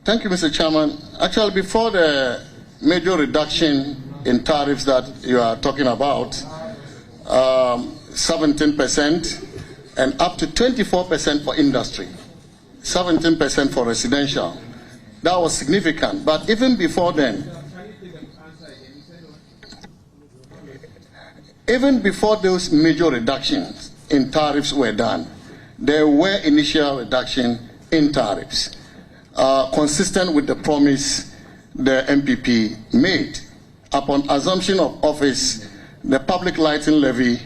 Thank you, Mr. Chairman. Actually, before the major reduction in tariffs that you are talking about, 17% and up to 24% for industry, 17% for residential. That was significant. But even before then, even before those major reductions in tariffs were done, there were initial reductions in tariffs, consistent with the promise the MPP made. Upon assumption of office, the public lighting levy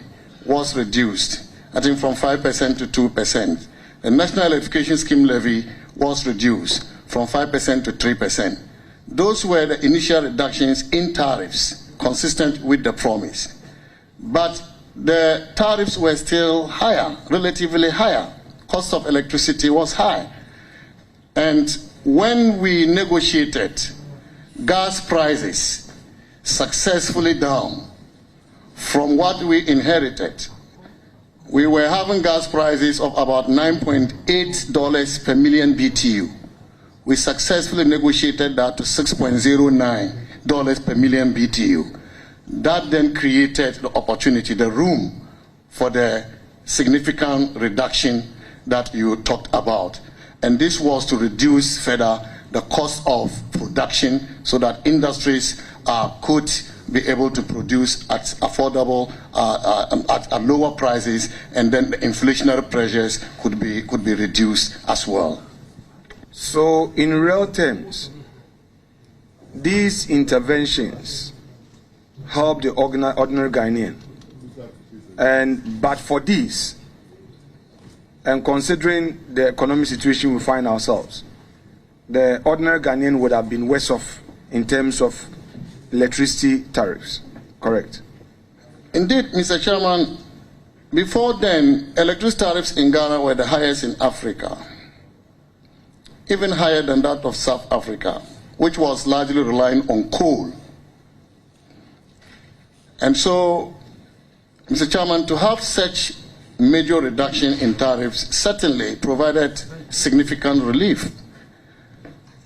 was reduced. I think from 5% to 2%. The National Electrification Scheme levy was reduced from 5% to 3%. Those were the initial reductions in tariffs, consistent with the promise. But the tariffs were still higher, relatively higher. Cost of electricity was high. And when we negotiated gas prices successfully down from what we inherited, we were having gas prices of about $9.8 per million BTU. We successfully negotiated that to $6.09 per million BTU. That then created the opportunity, the room for the significant reduction that you talked about. And this was to reduce further the cost of production so that industries could be able to produce at affordable, at lower prices, and then the inflationary pressures could be reduced as well. So in real terms, these interventions help the ordinary Ghanaian. But for this, and considering the economic situation we find ourselves, the ordinary Ghanaian would have been worse off in terms of electricity tariffs, correct? Indeed, Mr. Chairman, before then, electricity tariffs in Ghana were the highest in Africa, even higher than that of South Africa, which was largely relying on coal. And so, Mr. Chairman, to have such major reduction in tariffs certainly provided significant relief.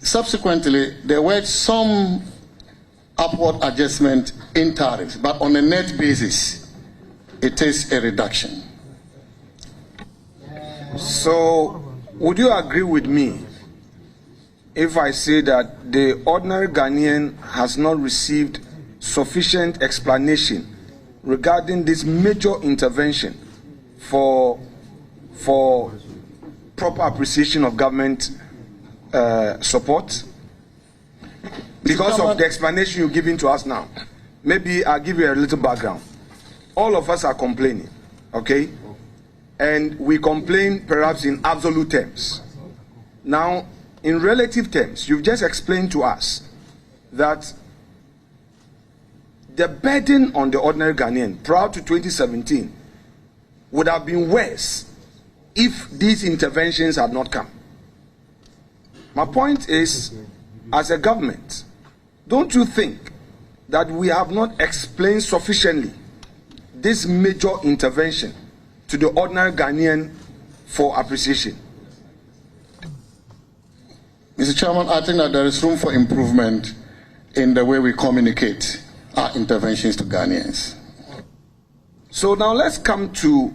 Subsequently, there were some upward adjustment in tariffs, but on a net basis, it is a reduction. So, would you agree with me if I say that the ordinary Ghanaian has not received sufficient explanation regarding this major intervention for proper appreciation of government support? Because of the explanation you're giving to us now. Maybe I'll give you a little background. All of us are complaining, okay? And we complain perhaps in absolute terms. Now, in relative terms, you've just explained to us that the burden on the ordinary Ghanaian prior to 2017 would have been worse if these interventions had not come. My point is, as a government, don't you think that we have not explained sufficiently this major intervention to the ordinary Ghanaian for appreciation? Mr. Chairman, I think that there is room for improvement in the way we communicate our interventions to Ghanaians. So now let's come to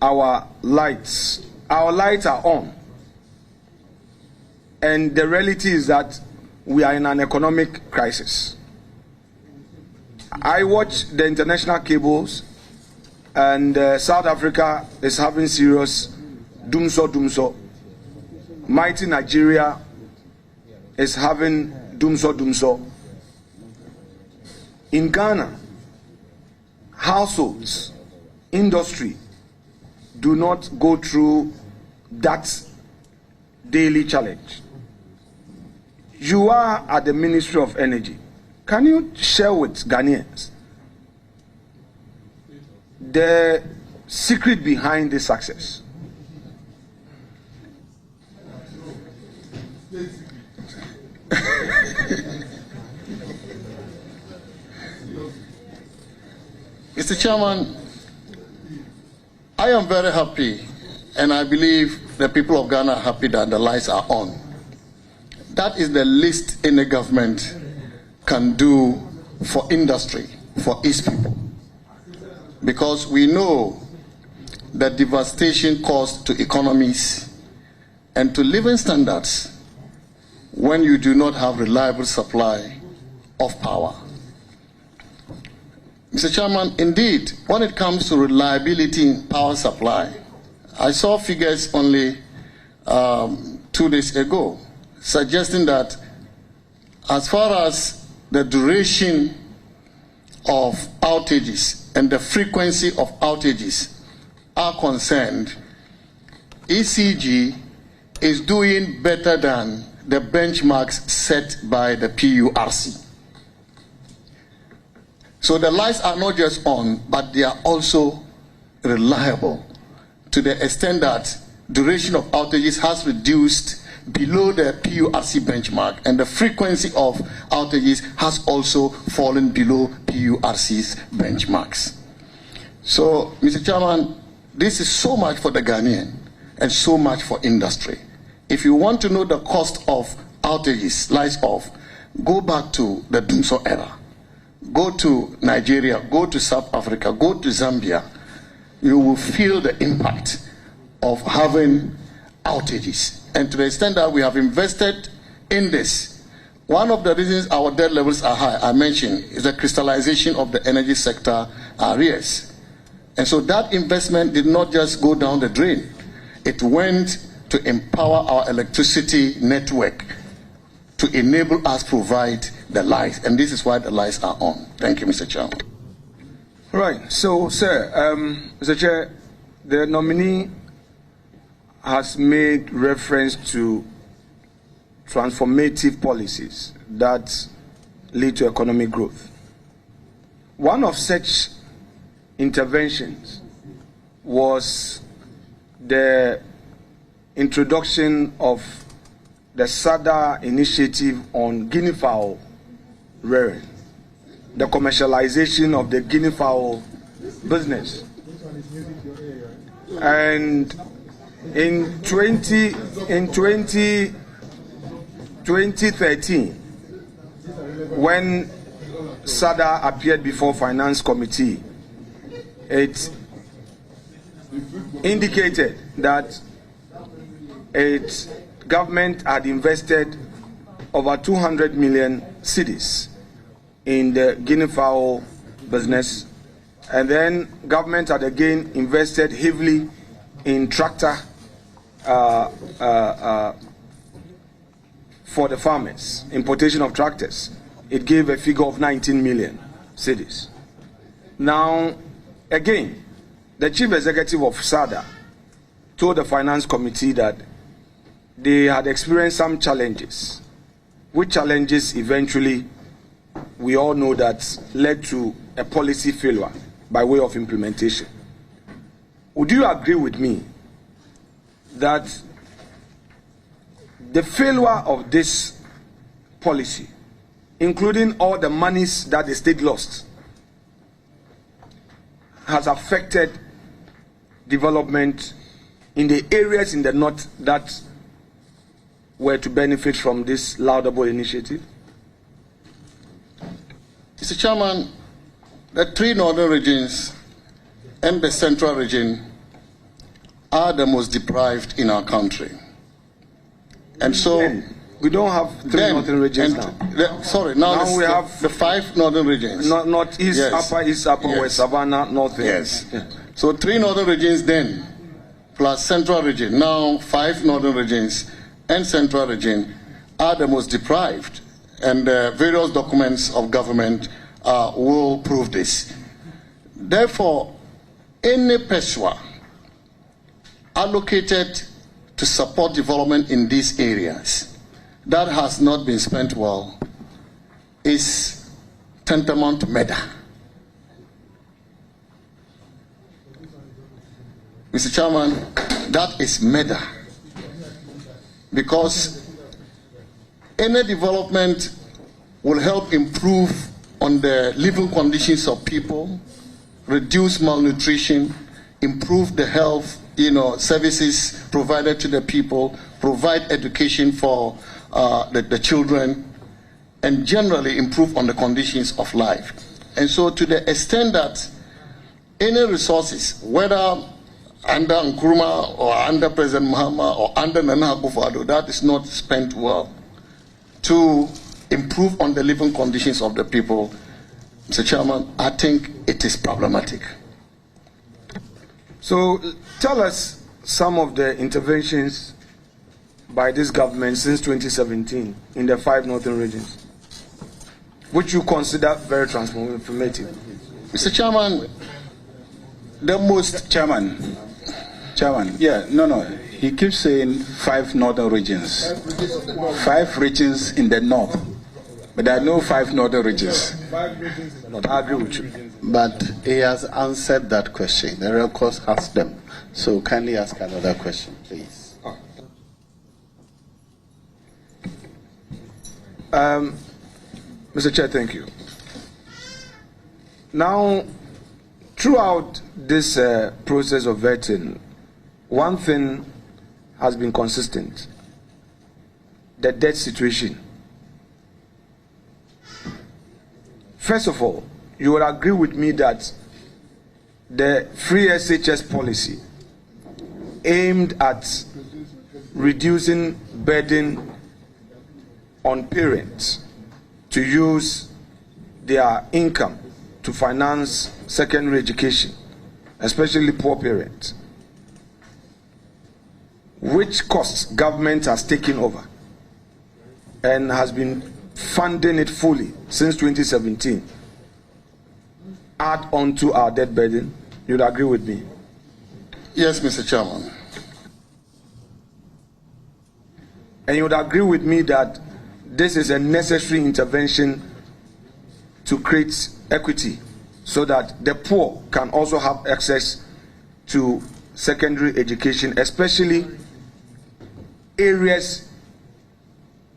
our lights. Our lights are on. And the reality is that we are in an economic crisis. I watch the international cables, and South Africa is having serious doomso. Mighty Nigeria is having doomso. In Ghana, households, industry do not go through that daily challenge. You are at the Ministry of Energy. Can you share with Ghanaians the secret behind this success? Mr. Chairman, I am very happy, and I believe the people of Ghana are happy that the lights are on. That is the least any government can do for industry, for its people. Because we know the devastation caused to economies and to living standards when you do not have reliable supply of power. Mr. Chairman, indeed, when it comes to reliability in power supply, I saw figures only 2 days ago suggesting that as far as the duration of outages and the frequency of outages are concerned, ECG is doing better than the benchmarks set by the PURC. So the lights are not just on, but they are also reliable to the extent that duration of outages has reduced below the PURC benchmark, and the frequency of outages has also fallen below PURC's benchmarks. So, Mr. Chairman, this is so much for the Ghanaian and so much for industry. If you want to know the cost of outages, lights off, go back to the Dumso era. Go to Nigeria, go to South Africa, go to Zambia. You will feel the impact of having outages. And to the extent that we have invested in this, one of the reasons our debt levels are high, I mentioned, is the crystallization of the energy sector arrears. And so that investment did not just go down the drain. It went to empower our electricity network to enable us to provide the lights. And this is why the lights are on. Thank you, Mr. Chairman. Right. So, sir, Mr. Chair, the nominee has made reference to transformative policies that lead to economic growth. One of such interventions was the introduction of the SADA initiative on guinea fowl rearing, the commercialization of the guinea fowl business. And in 2013, when SADA appeared before Finance Committee, it indicated that its government had invested over 200 million cedis in the guinea fowl business, and then government had again invested heavily in tractor for the farmers, importation of tractors. It gave a figure of 19 million cedis. Now, again, the chief executive of SADA told the Finance Committee that they had experienced some challenges, which challenges eventually, we all know, that led to a policy failure by way of implementation. Would you agree with me that the failure of this policy, including all the monies that the state lost, has affected development in the areas in the north that were to benefit from this laudable initiative? Mr. Chairman, the three northern regions and the central region are the most deprived in our country. And so we don't have three northern regions now. Now we have the 5 northern regions. Northeast, yes. Upper East, Upper West, Savannah, North. Yes. So 3 northern regions then, plus central region. Now 5 northern regions and central region are the most deprived. And various documents of government will prove this. Therefore, any PESWA allocated to support development in these areas that has not been spent well is tantamount to murder. Mr. Chairman, that is murder. Because any development will help improve on the living conditions of people, reduce malnutrition, improve the health, services provided to the people, provide education for the children, and generally improve on the conditions of life. And so to the extent that any resources, whether under Nkrumah or under President Mahama or under Nana Akufo-Addo, that is not spent well to improve on the living conditions of the people, Mr. Chairman, I think it is problematic. So tell us some of the interventions by this government since 2017 in the 5 northern regions, which you consider very transformative. Mr. Chairman, the most... Chairman, yeah, no. He keeps saying 5 northern regions. 5 regions in the north. But there are no 5 northern regions. 5 regions in the north. I agree with you. But he has answered that question. The records has them. So kindly ask another question, please. Mr. Chair, thank you. Now, throughout this process of vetting, one thing has been consistent: the debt situation. First of all, you will agree with me that the free SHS policy aimed at reducing burden on parents to use their income to finance secondary education, especially poor parents, which costs government has taken over and has been funding it fully since 2017, add on to our debt burden. You'd agree with me? Yes, Mr. Chairman. And you would agree with me that this is a necessary intervention to create equity so that the poor can also have access to secondary education, especially areas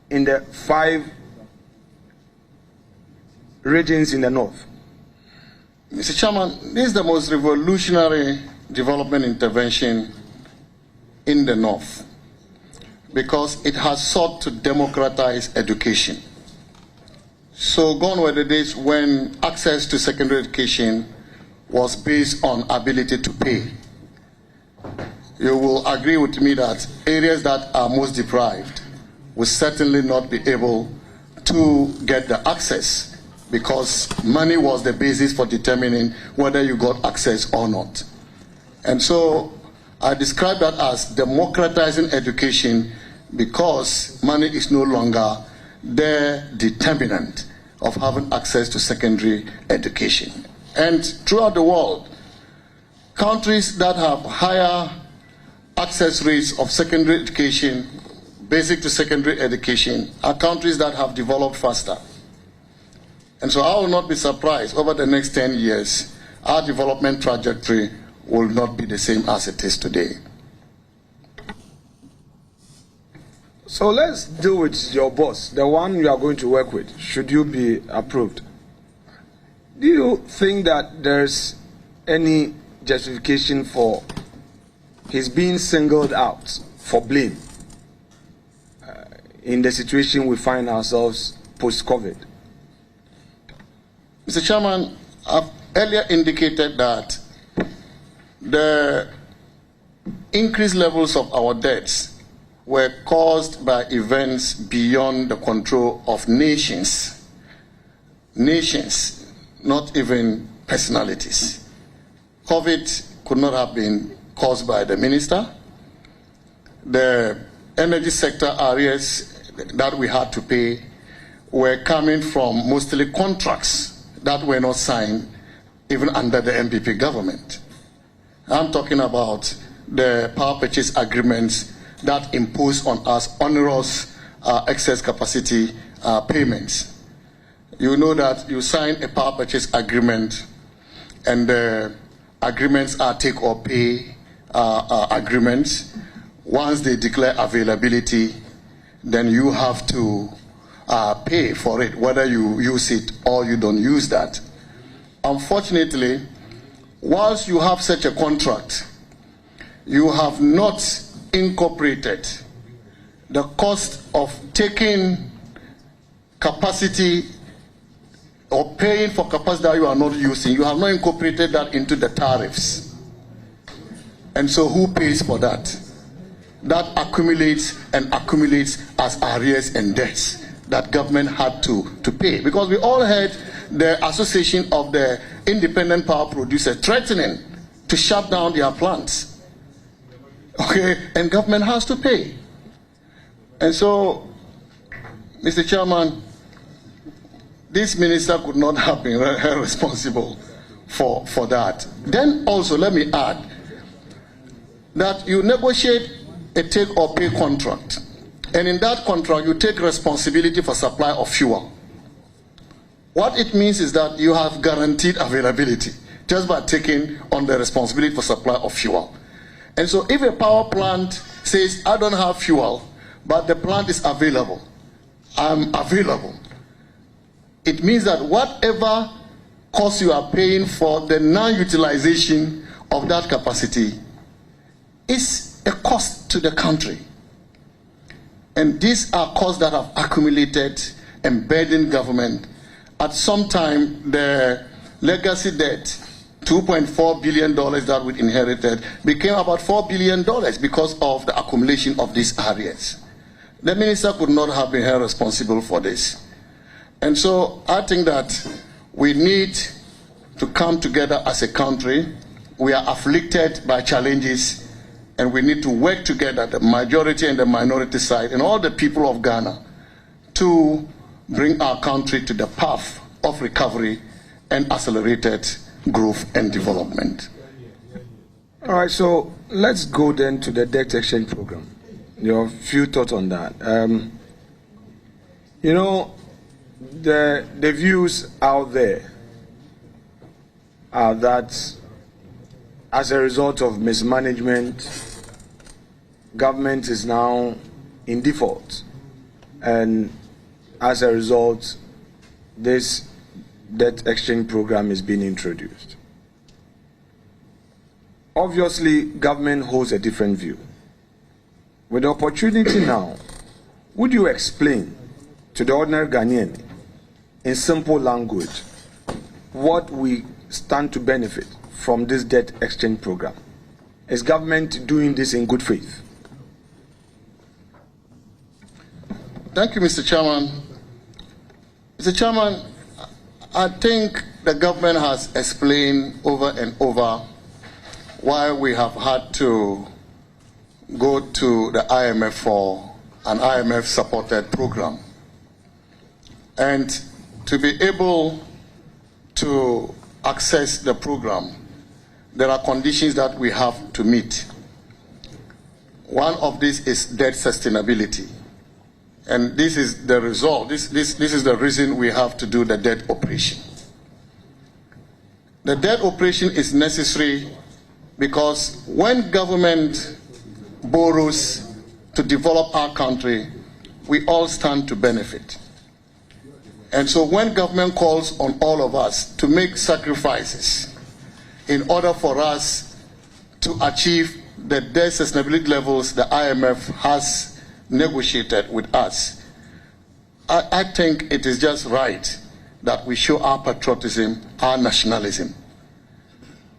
in the 5 regions in the north. Mr. Chairman, this is the most revolutionary development intervention in the north because it has sought to democratize education. So gone were the days when access to secondary education was based on ability to pay. You will agree with me that areas that are most deprived will certainly not be able to get the access because money was the basis for determining whether you got access or not. And so I describe that as democratizing education because money is no longer the determinant of having access to secondary education. And throughout the world, countries that have higher access rates of secondary education, basic to secondary education, are countries that have developed faster. And so I will not be surprised over the next 10 years, our development trajectory will not be the same as it is today. So let's deal with your boss, the one you are going to work with, should you be approved. Do you think that there's any justification for his being singled out for blame in the situation we find ourselves post-COVID? Mr. Chairman, I've earlier indicated that the increased levels of our debts were caused by events beyond the control of nations. Nations, not even personalities. COVID could not have been caused by the minister. The energy sector arrears that we had to pay were coming from mostly contracts that were not signed even under the MPP government. I'm talking about the power purchase agreements that impose on us onerous excess capacity payments. You know that you sign a power purchase agreement and the agreements are take or pay agreements. Once they declare availability, then you have to pay for it, whether you use it or you don't use that. Unfortunately, whilst you have such a contract, you have not incorporated the cost of taking capacity or paying for capacity that you are not using. You have not incorporated that into the tariffs. And so who pays for that? That accumulates and accumulates as arrears and debts that government had to pay. Because we all heard the Association of the Independent Power Producers threatening to shut down their plants. Okay, and government has to pay. And so, Mr. Chairman, this minister could not have been responsible for that. Then also, let me add that you negotiate a take or pay contract. And in that contract, you take responsibility for supply of fuel. What it means is that you have guaranteed availability just by taking on the responsibility for supply of fuel. And so if a power plant says, I don't have fuel, but the plant is available, I'm available, it means that whatever cost you are paying for the non-utilization of that capacity is a cost to the country. And these are costs that have accumulated and burdened government. At some time, the legacy debt, $2.4 billion that we inherited, became about $4 billion because of the accumulation of these arrears. The minister could not have been held responsible for this. And so I think that we need to come together as a country. We are afflicted by challenges, and we need to work together, the majority and the minority side, and all the people of Ghana, to bring our country to the path of recovery and accelerated growth and development. All right, so let's go then to the debt exchange program. Your few thoughts on that. You know, the views out there are that as a result of mismanagement, government is now in default, and as a result, this debt exchange program is being introduced. Obviously, government holds a different view. With the opportunity now, would you explain to the ordinary Ghanaian in simple language what we stand to benefit from this debt exchange program? Is government doing this in good faith? Thank you, Mr. Chairman. Mr. Chairman, I think the government has explained over and over why we have had to go to the IMF for an IMF-supported program. And to be able to access the program, there are conditions that we have to meet. One of these is debt sustainability. And this is the result. This is the reason we have to do the debt operation. The debt operation is necessary because when government borrows to develop our country, we all stand to benefit. And so when government calls on all of us to make sacrifices in order for us to achieve the debt sustainability levels the IMF has negotiated with us, I think it is just right that we show our patriotism, our nationalism.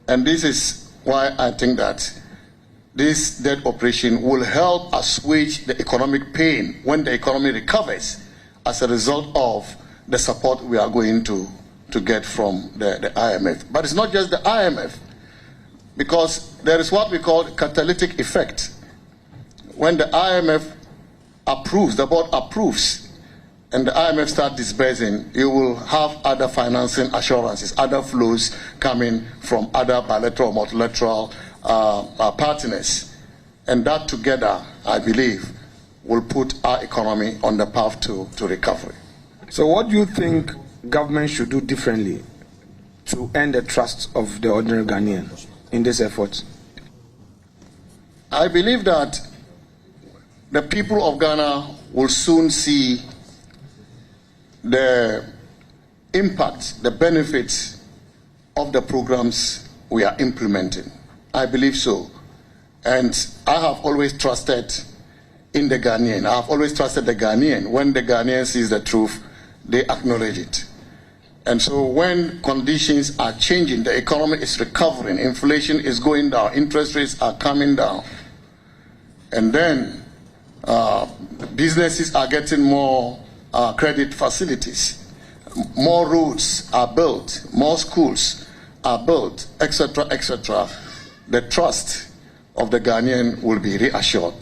And this is why I think that this debt operation will help assuage the economic pain when the economy recovers as a result of the support we are going to get from the IMF. But it's not just the IMF, because there is what we call catalytic effect. When the IMF approves, the board approves, and the IMF starts disbursing, you will have other financing assurances, other flows coming from other bilateral, multilateral partners. And that together, I believe, will put our economy on the path to recovery. So what do you think government should do differently to earn the trust of the ordinary Ghanaian in this effort? I believe that the people of Ghana will soon see the impact, the benefits of the programs we are implementing. I believe so. And I have always trusted in the Ghanaian. I have always trusted the Ghanaian. When the Ghanaian sees the truth, they acknowledge it. And so when conditions are changing, the economy is recovering, inflation is going down, interest rates are coming down, and then businesses are getting more credit facilities, more roads are built, more schools are built, etc., etc., the trust of the Ghanaian will be reassured.